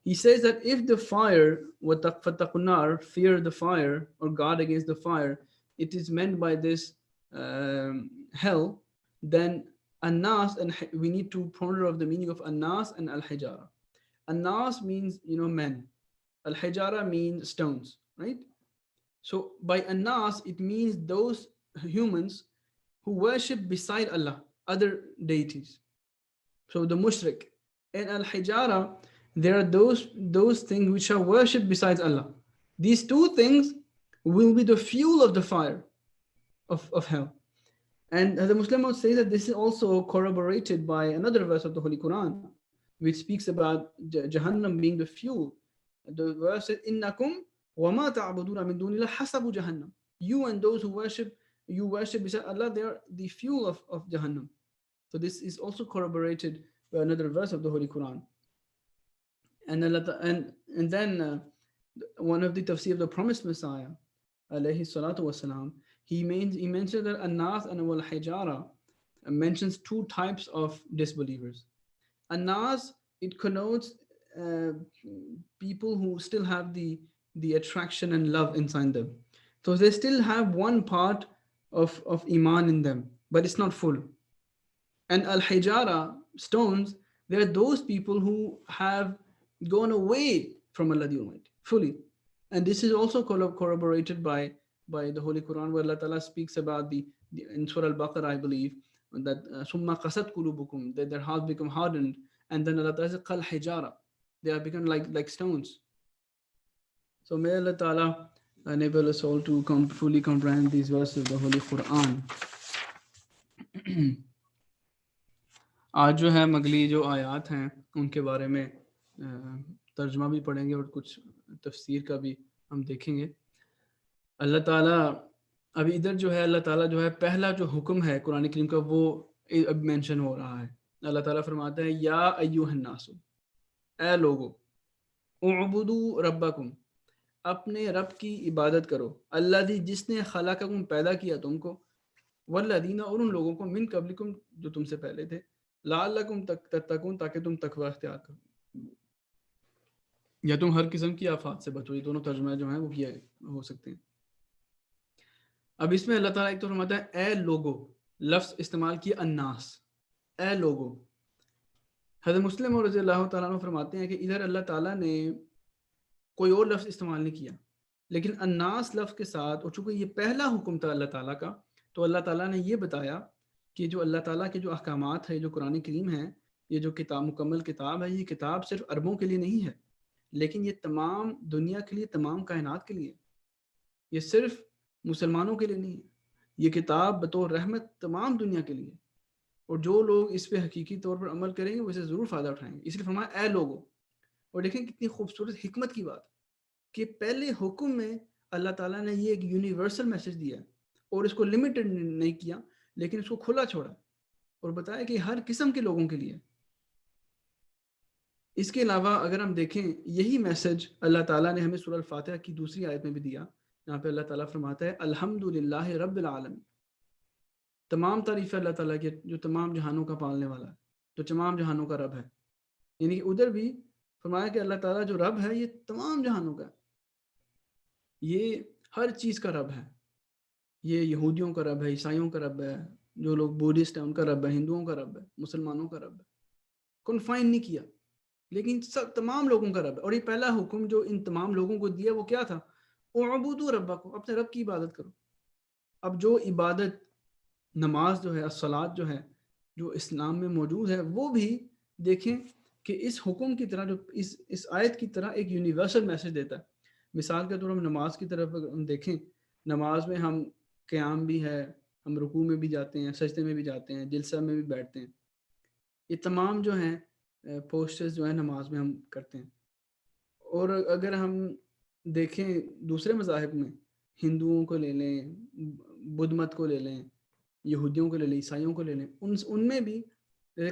He says that if the fire, فَاتَّقُوا النَّارَ, fear the fire or guard against the fire, it is meant by this hell, then An-Nas, and we need to ponder of the meaning of An-Nas and Al-Hijara. An-Nas means, men. Al-Hijara means stones, right? So by An-Nas, it means those humans who worship beside Allah, other deities. So the mushrik. And Al-Hijara, there are those things which are worshipped besides Allah. These two things will be the fuel of the fire of hell. And the Muslim says that this is also corroborated by another verse of the Holy Quran, which speaks about Jahannam being the fuel. The verse says, إِنَّكُمْ وَمَا تَعْبُدُونَ مِن دُونِ اللَّهِ حَسَبُ جَهَنَّمَ. You and those who worship beside Allah, they are the fuel of Jahannam. So this is also corroborated by another verse of the Holy Quran. And then one of the tafsir of the promised Messiah, alayhi salatu wasalam, he mentioned that An-Nas and Al-Hijara mentions two types of disbelievers. An-Nas, it connotes people who still have the attraction and love inside them. So they still have one part of Iman in them, but it's not full. And Al-Hijara, stones, there are those people who have gone away from Allah the Almighty fully. And this is also corroborated by the Holy Quran, where Allah Ta'ala speaks about in Surah Al-Baqarah, I believe, that summa qasat qulubukum, that their hearts become hardened, and then Allah Ta'ala says qal hijara, they have become like stones. So may Allah Ta'ala enable us all to fully comprehend these verses of the Holy Quran. آج جو ہے اگلی جو آیات ہیں ان کے بارے میں ترجمہ بھی پڑھیں گے اور کچھ تفسیر کا بھی ہم دیکھیں گے. اللہ تعالیٰ ابھی ادھر جو ہے اللہ تعالیٰ جو ہے پہلا جو حکم ہے قرآن کریم کا وہ اب مینشن ہو رہا ہے. اللہ تعالیٰ فرماتا ہے یا ایھا الناس, اے لوگو, اعبدوا ربکم, اپنے رب کی عبادت کرو, الذی, جس نے خلقکم, پیدا کیا تم کو, والذین, اور ان لوگوں کو, من قبلکم, جو تم سے پہلے تھے, لعلکم تتقون, تاکہ تم تقوی اختیار کرو یا تم ہر قسم کی آفات سے بچو. یہ دونوں ترجمے جو ہیں وہ کیا ہو سکتے ہیں. اب اس میں اللہ تعالیٰ ایک تو فرماتا ہے اے لوگو, لفظ استعمال کیا الناس, اے لوگو. حضرت مسلم رضی اللہ تعالیٰ عنہ فرماتے ہیں کہ ادھر اللہ تعالیٰ نے کوئی اور لفظ استعمال نہیں کیا, لیکن الناس لفظ کے ساتھ, اور چونکہ یہ پہلا حکم تھا اللہ تعالیٰ کا, تو اللہ تعالیٰ نے یہ بتایا کہ جو اللہ تعالیٰ کے جو احکامات ہیں, جو قرآن کریم ہے, یہ جو کتاب, مکمل کتاب ہے, یہ کتاب صرف عربوں کے لیے نہیں ہے, لیکن یہ تمام دنیا کے لیے, تمام کائنات کے لیے. یہ صرف مسلمانوں کے لیے نہیں ہے, یہ کتاب بطور رحمت تمام دنیا کے لیے, اور جو لوگ اس پہ حقیقی طور پر عمل کریں گے وہ اسے ضرور فائدہ اٹھائیں گے. اس لیے فرمایا اے لوگو. اور دیکھیں کتنی خوبصورت حکمت کی بات کہ پہلے حکم میں اللہ تعالیٰ نے یہ ایک یونیورسل میسج دیا اور اس کو لمیٹڈ نہیں کیا, لیکن اس کو کھلا چھوڑا اور بتایا کہ ہر قسم کے لوگوں کے لیے. اس کے علاوہ اگر ہم دیکھیں, یہی میسج اللہ تعالیٰ نے ہمیں سورہ الفاتحہ کی دوسری آیت میں بھی دیا, جہاں پہ اللہ تعالیٰ فرماتا ہے الحمدللہ رب العالمین, تمام تعریف اللہ تعالیٰ کی جو تمام جہانوں کا پالنے والا ہے, جو تمام جہانوں کا رب ہے. یعنی کہ ادھر بھی فرمایا کہ اللہ تعالیٰ جو رب ہے یہ تمام جہانوں کا ہے, یہ ہر چیز کا رب ہے. یہ یہودیوں کا رب ہے, عیسائیوں کا رب ہے, جو لوگ بودھسٹ ہیں ان کا رب ہے, ہندوؤں کا رب ہے, مسلمانوں کا رب ہے. کنفائن نہیں کیا, لیکن سب تمام لوگوں کا رب ہے. اور یہ پہلا حکم جو ان تمام لوگوں کو دیا وہ کیا تھا, اعبدوا ربکم, اپنے رب کی عبادت کرو. اب جو عبادت, نماز جو ہے, الصلاۃ جو ہے, جو اسلام میں موجود ہے, وہ بھی دیکھیں کہ اس حکم کی طرح جو اس آیت کی طرح ایک یونیورسل میسج دیتا ہے. مثال کے طور ہم نماز کی طرف اگر ہم دیکھیں، نماز میں ہم قیام بھی ہے، ہم رکوع میں بھی جاتے ہیں، سجدے میں بھی جاتے ہیں، جلسہ میں بھی بیٹھتے ہیں. یہ تمام جو ہیں پوسچرز جو ہیں نماز میں ہم کرتے ہیں. اور اگر ہم دیکھیں دوسرے مذاہب میں، ہندوؤں کو لے لیں، بدھ مت کو لے لیں، یہودیوں کو لے لیں، عیسائیوں کو لے لیں، ان میں بھی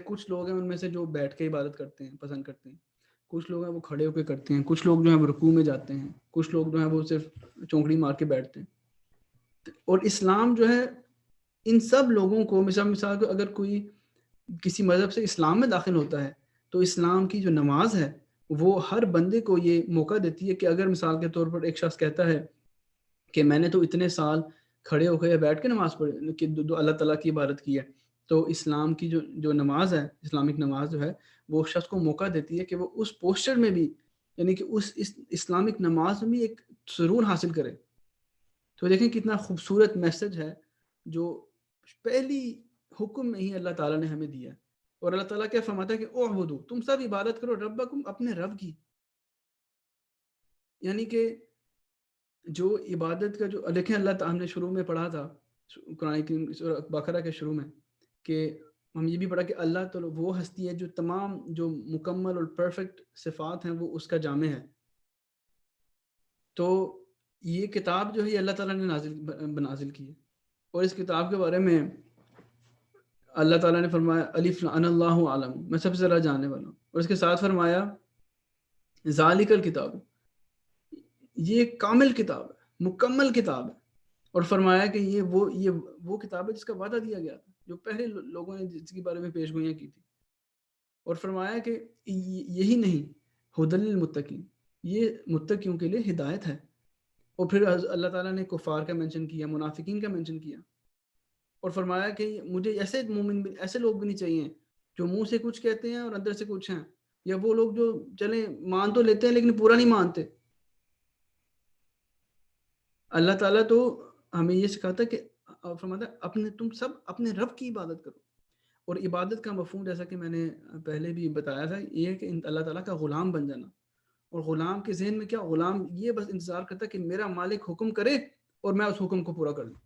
کچھ لوگ ہیں ان میں سے جو بیٹھ کے عبادت کرتے ہیں، پسند کرتے ہیں. کچھ لوگ ہیں وہ کھڑے ہو کے کرتے ہیں. کچھ لوگ جو ہیں وہ رکوع میں جاتے ہیں. کچھ لوگ جو ہیں وہ صرف چونکڑی مار کے بیٹھتے ہیں. اور اسلام جو ہے ان سب لوگوں کو مثال کو اگر کوئی کسی مذہب سے اسلام میں داخل ہوتا ہے تو اسلام کی جو نماز ہے وہ ہر بندے کو یہ موقع دیتی ہے کہ اگر مثال کے طور پر ایک شخص کہتا ہے کہ میں نے تو اتنے سال کھڑے ہو کے یا بیٹھ کے نماز پڑھی کہ اللہ تعالیٰ کی عبادت کی ہے، تو اسلام کی جو نماز ہے، اسلامک نماز جو ہے، وہ شخص کو موقع دیتی ہے کہ وہ اس پوسچر میں بھی، یعنی کہ اس اسلامک نماز میں بھی ایک سرور حاصل کرے. تو دیکھیں کتنا خوبصورت میسج ہے جو پہلی حکم میں ہی اللہ تعالیٰ نے ہمیں دیا ہے. اور اللہ تعالیٰ کیا فرماتا ہے کہ اعبدوا، تم سب عبادت کرو ربکم، اپنے رب کی. یعنی کہ جو عبادت کا جو دیکھیں اللہ تعالیٰ ہم نے شروع میں پڑھا تھا قرآن کریم بقرہ کے شروع میں کہ ہم یہ بھی پڑھا کہ اللہ تعالیٰ وہ ہستی ہے جو تمام جو مکمل اور پرفیکٹ صفات ہیں وہ اس کا جامع ہے. تو یہ کتاب جو ہے اللہ تعالیٰ نے نازل کی ہے. اور اس کتاب کے بارے میں اللہ تعالیٰ نے فرمایا الف انا اللہ عالم، میں سب سے زیادہ جاننے والا ہوں. اور اس کے ساتھ فرمایا ذالک الکتاب، یہ کامل کتاب ہے، مکمل کتاب ہے. اور فرمایا کہ یہ وہ کتاب ہے جس کا وعدہ دیا گیا تھا، جو پہلے لوگوں نے جس کے بارے میں پیش گوئیاں کی تھی. اور فرمایا کہ یہی نہیں ھدی للمتقین، یہ متقیوں کے لیے ہدایت ہے. اور پھر اللہ تعالیٰ نے کفار کا مینشن کیا، منافقین کا مینشن کیا. اور فرمایا کہ مجھے ایسے مومن بھی، ایسے لوگ بھی نہیں چاہیے جو منہ سے کچھ کہتے ہیں اور اندر سے کچھ ہیں، یا وہ لوگ جو چلیں مان تو لیتے ہیں لیکن پورا نہیں مانتے. اللہ تعالیٰ تو ہمیں یہ سکھاتا ہے کہ فرماتا ہے تم سب اپنے رب کی عبادت کرو. اور عبادت کا مفہوم جیسا کہ میں نے پہلے بھی بتایا تھا، یہ ہے کہ اللہ تعالیٰ کا غلام بن جانا. اور غلام کے ذہن میں کیا، غلام یہ بس انتظار کرتا ہے کہ میرا مالک حکم کرے اور میں اس حکم کو پورا کر لوں.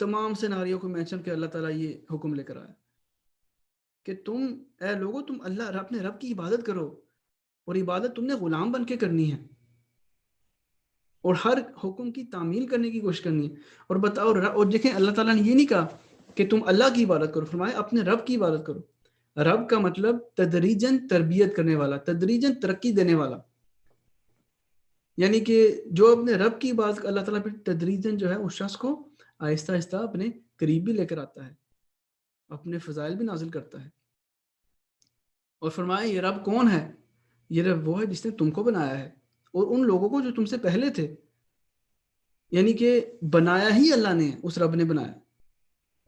تمام سیناریوں کو مینشن کہ اللہ تعالیٰ یہ حکم لے کر آیا کہ تم اے لوگو تم اپنے رب کی عبادت کرو، اور عبادت تم نے غلام بن کے کرنی ہے، اور ہر حکم کی تعمیل کرنے کی کوشش کرنی ہے. اور بتاؤ، اور دیکھیں اللہ تعالیٰ نے یہ نہیں کہا کہ تم اللہ کی عبادت کرو، فرمایا اپنے رب کی عبادت کرو. رب کا مطلب تدریجاً تربیت کرنے والا، تدریجاً ترقی دینے والا. یعنی کہ جو اپنے رب کی عبادت، اللہ تعالیٰ پھر تدریجاً جو ہے اس شخص کو آہستہ آہستہ اپنے قریب بھی لے کر آتا ہے، اپنے فضائل بھی نازل کرتا ہے. اور فرمایا یہ رب کون ہے؟ یہ رب وہ ہے جس نے تم کو بنایا ہے اور ان لوگوں کو جو تم سے پہلے تھے. یعنی کہ بنایا ہی اللہ نے، اس رب نے بنایا،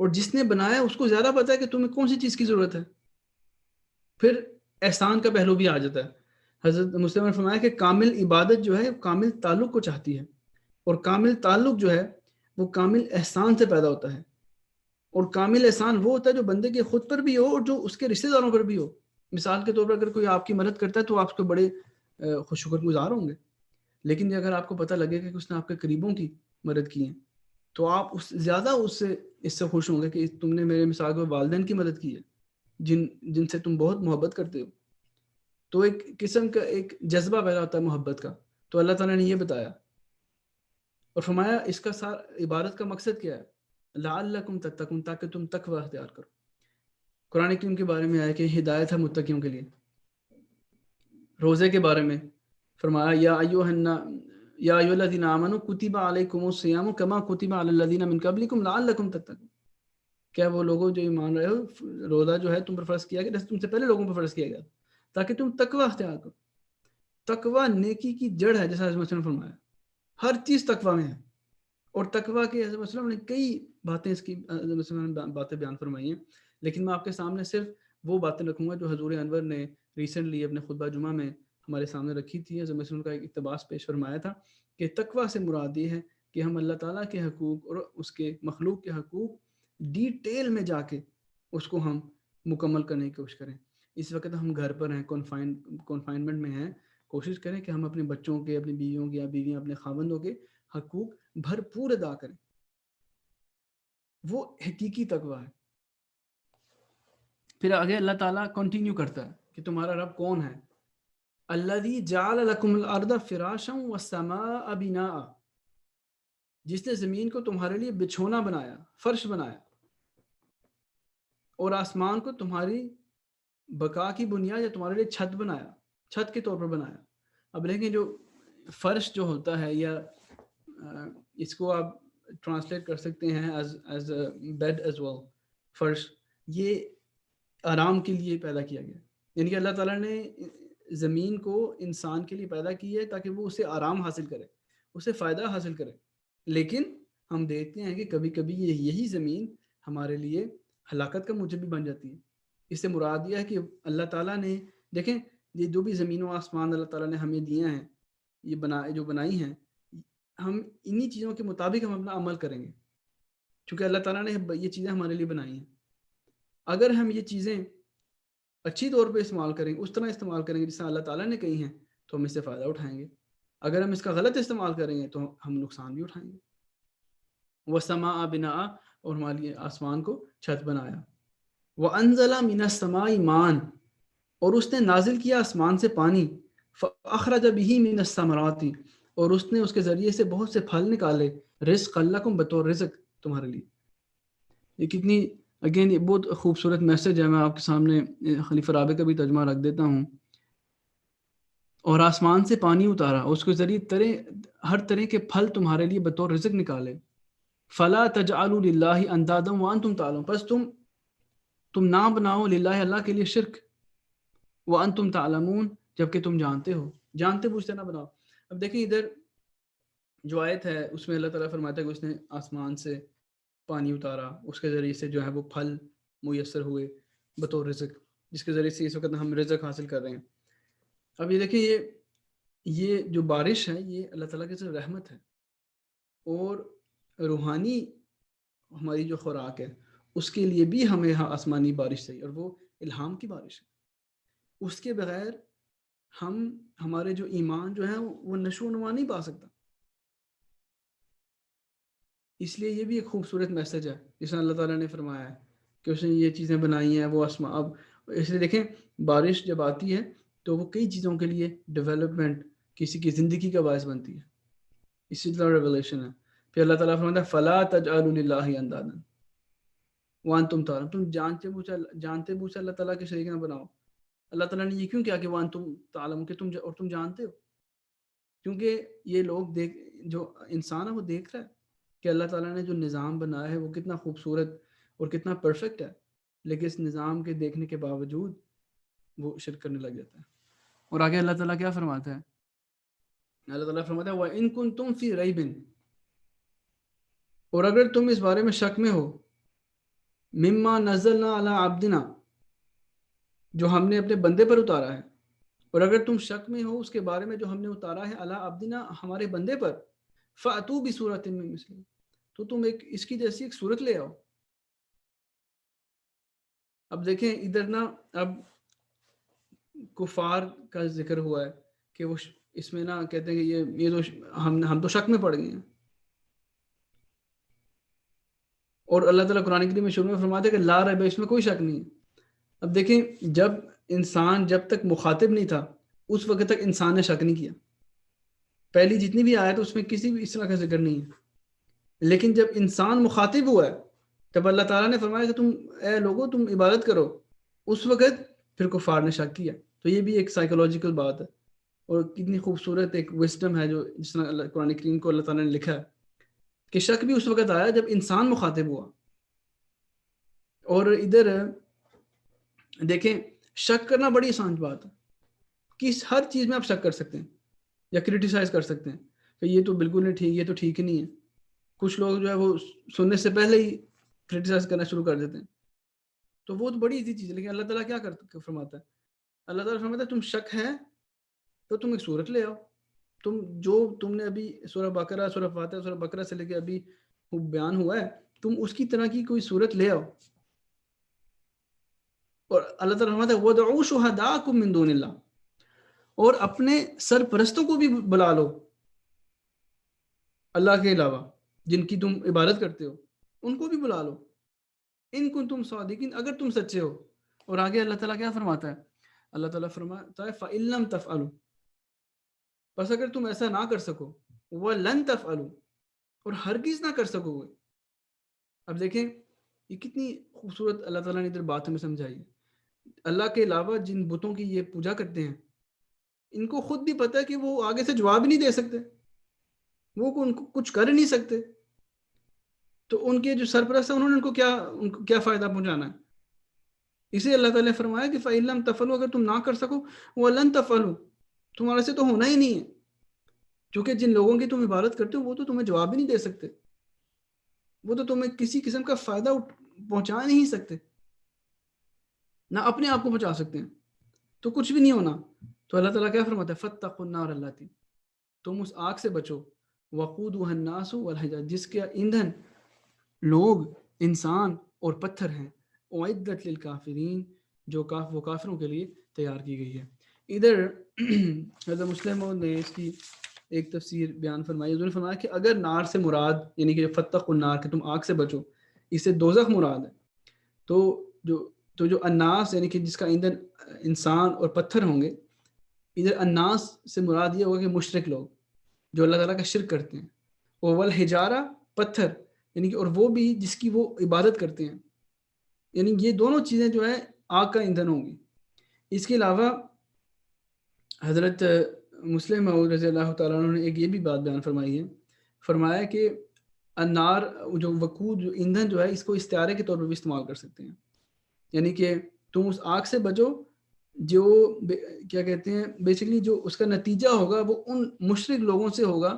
اور جس نے بنایا اس کو زیادہ پتا ہے کہ تمہیں کون سی چیز کی ضرورت ہے. پھر احسان کا پہلو بھی آ جاتا ہے. حضرت مسلم نے فرمایا کہ کامل عبادت جو ہے کامل تعلق کو چاہتی ہے، اور کامل تعلق جو ہے وہ کامل احسان سے پیدا ہوتا ہے. اور کامل احسان وہ ہوتا ہے جو بندے کے خود پر بھی ہو اور جو اس کے رشتہ داروں پر بھی ہو. مثال کے طور پر اگر کوئی آپ کی مدد کرتا ہے تو آپ اس کو بڑے شکر گزار ہوں گے، لیکن اگر آپ کو پتہ لگے کہ اس نے آپ کے قریبوں کی مدد کی ہے تو آپ زیادہ اس سے خوش ہوں گے کہ تم نے میرے مثال کے والدین کی مدد کی ہے جن سے تم بہت محبت کرتے ہو. تو ایک قسم کا ایک جذبہ پیدا ہوتا ہے محبت کا. تو اللہ تعالیٰ نے یہ بتایا اور فرمایا اس کا عبادت کا مقصد کیا ہے، لعلکم تتقون، تاکہ تم تقوی اختیار کرو. قرآن کریم کے بارے میں آیا کہ ہدایت ہے متقیوں کے لیے. روزے کے بارے میں فرمایا یا ایھا الذین آمنوا کتب علیکم الصیام کما کتب علی الذین من قبلکم لعلکم تتقون. کیا وہ لوگوں جو ایمان رہے ہو، روزہ جو ہے تم پر فرض کیا گیا جیسے تم سے پہلے لوگوں پر فرض کیا گیا تاکہ تم تقوی اختیار کرو. تقوی نیکی کی جڑ ہے، جیسا حضرت وسلم نے فرمایا ہر چیز تقوی میں ہے. اور تقوی کے حضرت وسلم نے کئی باتیں اس کی حضرت وسلم نے باتیں بیان فرمائی ہیں، لیکن میں آپ کے سامنے صرف وہ باتیں رکھوں گا جو حضور انور نے ریسنٹلی اپنے خطبہ جمعہ میں ہمارے سامنے رکھی تھی. حضرت وسلم کا ایک اقتباس پیش فرمایا تھا کہ تقوی سے مراد یہ ہے کہ ہم اللہ تعالیٰ کے حقوق اور اس کے مخلوق کے حقوق ڈیٹیل میں جا کے اس کو ہم مکمل کرنے کی کوشش کریں. اس وقت ہم گھر پر ہیں، کنفائنمنٹ میں ہیں، کوشش کریں کہ ہم اپنے بچوں کے، اپنی بیویوں کے یا بیویاں اپنے خاوندوں کے حقوق بھرپور ادا کریں. وہ حقیقی تقویٰ ہے. پھر آگے اللہ تعالیٰ کنٹینیو کرتا ہے کہ تمہارا رب کون ہے. الذی جعل لکم الارض فراشا والسماء بناء، جس نے زمین کو تمہارے لیے بچھونا بنایا، فرش بنایا، اور آسمان کو تمہاری بقا کی بنیاد یا تمہارے لیے چھت بنایا، چھت کے طور پر بنایا. اب لیکن جو فرش جو ہوتا ہے، یا اس کو آپ ٹرانسلیٹ کر سکتے ہیں ایز بیڈ ایز ویل، فرش، یہ آرام کے لیے پیدا کیا گیا. یعنی کہ اللہ تعالیٰ نے زمین کو انسان کے لیے پیدا کی ہے تاکہ وہ اسے آرام حاصل کرے، اسے فائدہ حاصل کرے. لیکن ہم دیکھتے ہیں کہ کبھی کبھی یہی زمین ہمارے لیے ہلاکت کا موجب بھی بن جاتی ہے. اس سے مراد یہ ہے کہ اللہ تعالیٰ نے، دیکھیں، یہ جو بھی زمین و آسمان اللہ تعالیٰ نے ہمیں دیے ہیں، یہ جو بنائی ہیں، ہم انہی چیزوں کے مطابق ہم اپنا عمل کریں گے، چونکہ اللہ تعالیٰ نے یہ چیزیں ہمارے لیے بنائی ہیں. اگر ہم یہ چیزیں اچھی طور پہ استعمال کریں گے، اس طرح استعمال کریں گے جس طرح اللہ تعالیٰ نے کہی ہیں، تو ہم اس سے فائدہ اٹھائیں گے. اگر ہم اس کا غلط استعمال کریں گے تو ہم نقصان بھی اٹھائیں گے. وَالسَّمَاءَ بِنَاءً، اور ہمارے لیے آسمان کو چھت بنایا. وَأَنزَلَ مِنَ السَّمَاءِ مَاءً، اور اس نے نازل کیا آسمان سے پانی. فَأَخْرَجَ بِهِ مِنَ الثَّمَرَاتِ، اور اس نے اس کے ذریعے سے بہت سے پھل نکالے. رزقا لکم، بطور رزق تمہارے لیے. یہ کتنی اگین یہ بہت خوبصورت میسج ہے. میں آپ کے سامنے خلیفہ رابع کا بھی ترجمہ رکھ دیتا ہوں. اور آسمان سے پانی اتارا، اس کے ذریعے ہر طرح کے پھل تمہارے لیے بطور رزق نکالے. فلا تجعلوا للہ اندادا وانتم تعلمون، پس تم نہ بناؤ للہ، اللہ کے لیے، شرک، وانتم تعلمون، جبکہ تم جانتے ہو، جانتے بوجھتے نہ بناؤ. اب دیکھیں ادھر جو آیت ہے اس میں اللہ تعالیٰ فرماتا ہے کہ اس نے آسمان سے پانی اتارا، اس کے ذریعے سے جو ہے وہ پھل میسر ہوئے بطور رزق، جس کے ذریعے سے اس وقت ہم رزق حاصل کر رہے ہیں. اب یہ دیکھیں، یہ جو بارش ہے یہ اللہ تعالیٰ کی طرف رحمت ہے، اور روحانی ہماری جو خوراک ہے اس کے لیے بھی ہمیں آسمانی بارش چاہیے، اور وہ الہام کی بارش ہے. اس کے بغیر ہمارے جو ایمان جو ہے وہ نشو و نما نہیں پا سکتا. اس لیے یہ بھی ایک خوبصورت میسج ہے جس میں اللہ تعالیٰ نے فرمایا ہے کہ اس نے یہ چیزیں بنائی ہیں، وہ آسمان. اب اس لیے دیکھیں، بارش جب آتی ہے تو وہ کئی چیزوں کے لیے ڈیولپمنٹ، کسی کی زندگی کا باعث بنتی ہے. اسی طرح ریولیشن ہے. پھر اللہ تعالیٰ فرماتا ہے فلا تجعلوا للہ اندادا وانتم تعلمون، تم جانتے بوجھتے اللہ تعالیٰ کے شریک نہ بناؤ. اللہ تعالیٰ نے یہ کیوں کیا کہ وانتم تعلمون، کہ تم جانتے ہو، کیونکہ یہ لوگ جو انسان ہے وہ دیکھ رہا ہے کہ اللہ تعالیٰ نے جو نظام بنایا ہے وہ کتنا خوبصورت اور کتنا پرفیکٹ ہے، لیکن اس نظام کے دیکھنے کے باوجود وہ شرک کرنے لگ جاتا ہے. اور آگے اللہ تعالیٰ کیا فرماتا ہے؟ اللہ تعالیٰ فرماتا ہے وَإِن كُنتُمْ فِي رَيْبٍ، اور اگر تم اس بارے میں شک میں ہو، مما نزلنا علی عبدنا، جو ہم نے اپنے بندے پر اتارا ہے، اور اگر تم شک میں ہو اس کے بارے میں جو ہم نے اتارا ہے علی عبدنا، ہمارے بندے پر، فَأْتُوا بِسُورَةٍ مِّن مِّثْلِهِ، تو تم اس کی جیسی ایک صورت لے آؤ. اب دیکھیں ادھر نا، اب کفار کا ذکر ہوا ہے کہ وہ اس میں نا کہتے ہیں کہ یہ تو ہم تو شک میں پڑ گئے ہیں. اور اللہ تعالیٰ قرآن کریم میں شروع میں فرماتے ہیں کہ لا ریب، اس میں کوئی شک نہیں ہے. اب دیکھیں، جب تک مخاطب نہیں تھا اس وقت تک انسان نے شک نہیں کیا. پہلی جتنی بھی آیت اس میں کسی بھی اس طرح کا ذکر نہیں ہے. لیکن جب انسان مخاطب ہوا ہے، تب اللہ تعالیٰ نے فرمایا کہ اے لوگوں تم عبادت کرو، اس وقت پھر کفار نے شک کیا. تو یہ بھی ایک سائیکولوجیکل بات ہے، اور کتنی خوبصورت ایک وزڈم ہے جو جس طرح قرآن کریم کو اللہ تعالیٰ نے لکھا ہے کہ شک بھی اس وقت آیا جب انسان مخاطب ہوا. اور ادھر دیکھیں، شک کرنا بڑی آسان بات ہے. ہر چیز میں آپ شک کر سکتے ہیں یا کرٹیسائز کر سکتے ہیں کہ یہ تو بالکل نہیں ٹھیک، یہ تو ٹھیک ہی نہیں ہے. کچھ لوگ جو ہے وہ سننے سے پہلے ہی کرٹیسائز کرنا شروع کر دیتے ہیں. تو وہ تو بڑی ایزی چیز ہے. لیکن اللہ تعالیٰ کیا فرماتا ہے؟ اللہ تعالیٰ فرماتا ہے تم شک ہے تو تم ایک صورت لے آؤ. تم نے ابھی سورہ بقرہ، سورہ فاتحہ، سورہ بقرہ سے لے کے ابھی بیان ہوا ہے، تم اس کی طرح کی کوئی صورت لے آؤ. اور اللہ تعالیٰ فرماتا ہے وَدْعُوا شُهَدَاءَكُم مِّن دُونِ اللَّهِ، اور اپنے سرپرستوں کو بھی بلا لو اللہ کے علاوہ جن کی تم عبادت کرتے ہو، ان کو بھی بلا لو، ان کنتم صادقین، اگر تم سچے ہو۔ اور آگے اللہ تعالیٰ کیا فرماتا ہے؟ اللہ تعالیٰ فرماتا ہے فَإِن لَّمْ تَفْعَلُوا، بس اگر تم ایسا نہ کر سکو، وَلَن تَفْعَلُوا، اور ہرگز نہ کر سکو گے۔ اب دیکھیں یہ کتنی خوبصورت اللہ تعالیٰ نے ادھر بات ہمیں سمجھائی ہے۔ اللہ کے علاوہ جن بتوں کی یہ پوجا کرتے ہیں، ان کو خود بھی پتہ ہے کہ وہ آگے سے جواب ہی نہیں دے سکتے، وہ ان کو کچھ کر ہی نہیں سکتے، تو ان کے جو سرپرست ہیں انہوں نے ان کو کیا فائدہ پہنچانا ہے؟ اسے اللہ تعالیٰ نے فرمایا کہ فَإِن لَّمْ تَفْعَلُوا، اگر تم نہ کر سکو، وَلَن تَفْعَلُوا، تمہارے سے تو ہونا ہی نہیں ہے، کیونکہ جن لوگوں کی تم عبادت کرتے ہو وہ تو تمہیں جواب ہی نہیں دے سکتے، وہ تو تمہیں کسی قسم کا فائدہ پہنچا نہیں سکتے، نہ اپنے آپ کو پہنچا سکتے ہیں، تو کچھ بھی نہیں ہونا۔ تو اللہ تعالیٰ کیا فرماتا ہے فَاتَّقُوا النَّارَ الَّتِي، تم اس آگ سے بچو، وَقُودُهَا النَّاسُ وَالْحِجَارَةُ، جس کا ایندھن لوگ، انسان اور پتھر ہیں، اعدت للکافرین، جو وہ کافروں کے لیے تیار کی گئی ہے۔ ادھر حضرت مسلم نے اس کی ایک تفسیر بیان فرمائی، انہوں نے فرمایا کہ اگر نار سے مراد یعنی کہ فتقوا النار کہ تم آگ سے بچو، اس سے دوزخ مراد ہے، تو جو الناس یعنی کہ جس کا ایندھن انسان اور پتھر ہوں گے، ادھر الناس سے مراد یہ ہوگا کہ مشرک لوگ جو اللہ تعالیٰ کا شرک کرتے ہیں، اور والحجارہ، پتھر یعنی کہ اور وہ بھی جس کی وہ عبادت کرتے ہیں، یعنی یہ دونوں چیزیں جو ہے آگ کا ایندھن ہوں گی۔ اس کے علاوہ حضرت مسلم موعود رضی اللہ تعالیٰ عنہ نے ایک یہ بھی بات بیان فرمائی ہے، فرمایا کہ النار جو وقود جو ایندھن جو ہے اس کو استعارے کے طور پر بھی استعمال کر سکتے ہیں، یعنی کہ تم اس آگ سے بچو جو کیا کہتے ہیں بیسیکلی جو اس کا نتیجہ ہوگا وہ ان مشرک لوگوں سے ہوگا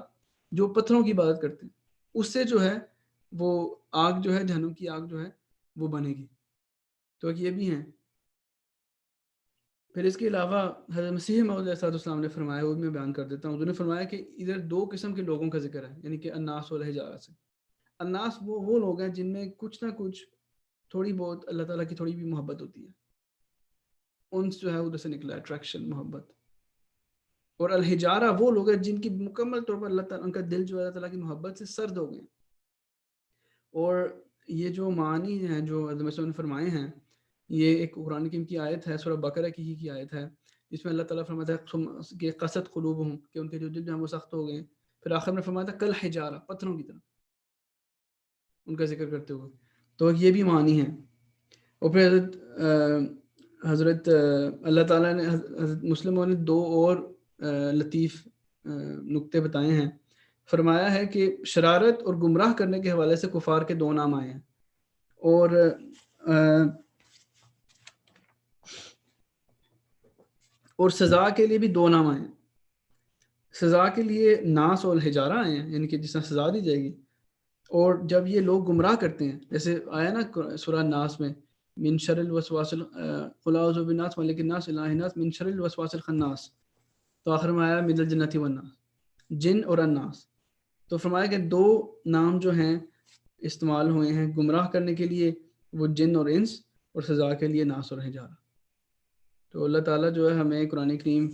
جو پتھروں کی عبادت کرتے ہیں، اس سے جو ہے وہ آگ جو ہے جہنم کی آگ جو ہے وہ بنے گی۔ تو یہ بھی ہیں۔ پھر اس کے علاوہ حضرت مسیح موعود علیہ السلام نے فرمایا، وہ میں بیان کر دیتا ہوں، انہوں نے فرمایا کہ ادھر دو قسم کے لوگوں کا ذکر ہے، یعنی کہ الناس والحجارہ سے۔ الناس وہ لوگ ہیں جن میں کچھ نہ کچھ تھوڑی بہت اللہ تعالیٰ کی تھوڑی بھی محبت ہوتی ہے، ان سے جو ہے ادھر سے نکلا اٹریکشن، محبت۔ اور الحجارہ وہ لوگ ہیں جن کی مکمل طور پر اللہ تعالیٰ ان کا دل جو ہے اللہ تعالیٰ کی محبت سے سرد ہو گئے۔ اور یہ جو معنی ہیں جو حضرت مسیح نے فرمائے ہیں، یہ ایک قرآن کریم کی آیت ہے، سورہ بقرہ کی آیت ہے، جس میں اللہ تعالیٰ فرماتا ہے کہ قست قلوبہم، کہ ان کے جو دل جو ہیں وہ سخت ہو گئے۔ پھر آخر میں فرماتا ہے کل حجارہ، پتھروں کی طرح، ان کا ذکر کرتے ہوئے۔ تو یہ بھی معنی ہے۔ اور پھر حضرت اللہ تعالیٰ نے حضرت مسلموں نے دو اور لطیف نکتے بتائے ہیں، فرمایا ہے کہ شرارت اور گمراہ کرنے کے حوالے سے کفار کے دو نام آئے ہیں، اور سزا کے لیے بھی دو نام آئے ہیں۔ سزا کے لیے ناس اور الحجارہ آئے ہیں، یعنی کہ جس طرح سزا دی جائے گی، اور جب یہ لوگ گمراہ کرتے ہیں، جیسے آیا نا سورہ ناس میں من شر الوسواس قل اعوذ بالناس ملک الناس الہ الناس من شر الوسواس الخناس، تو آخر میں آیا من الجنۃ والناس، جن اور الناس۔ تو فرمایا کہ دو نام جو ہیں استعمال ہوئے ہیں گمراہ کرنے کے لیے، وہ جن اور انس، اور سزا کے لیے ناس اور حجارہ۔ تو اللہ تعالیٰ جو ہے ہمیں قرآن کریم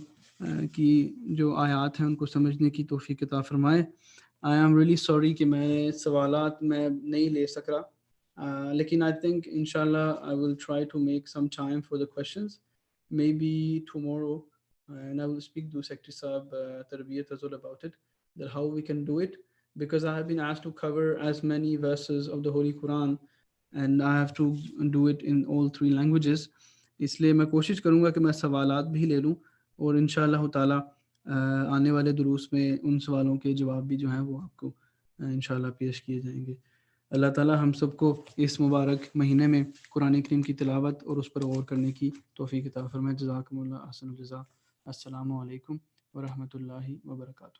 کی جو آیات ہیں ان کو سمجھنے کی توفیق عطا فرمائے۔ آئی ایم ریئلی سوری کہ میں سوالات میں نہیں لے سک رہا، لیکن آئی تھنک انشاءاللہ آئی ول ٹرائی ٹو میک سم ٹائم فار دا کویشچنز، مے بی ٹمورو، and I will speak to Secretary Saab Tarbiyat as well about it, that how we can do it, because I have been asked to cover as many verses of the Holy Quran and I have to do it in all three languages. اس لیے میں کوشش کروں گا کہ میں سوالات بھی لے لوں، اور انشاءاللہ تعالی آنے والے دروس میں ان سوالوں کے جواب بھی جو ہیں وہ آپ کو انشاءاللہ پیش کیے جائیں گے۔ اللہ تعالی ہم سب کو اس مبارک مہینے میں قرآن کریم کی تلاوت اور اس پر غور کرنے کی توفیق عطا فرمائے۔ جزاکم اللہ احسن الجزاء۔ السلام علیکم ورحمۃ اللہ وبرکاتہ۔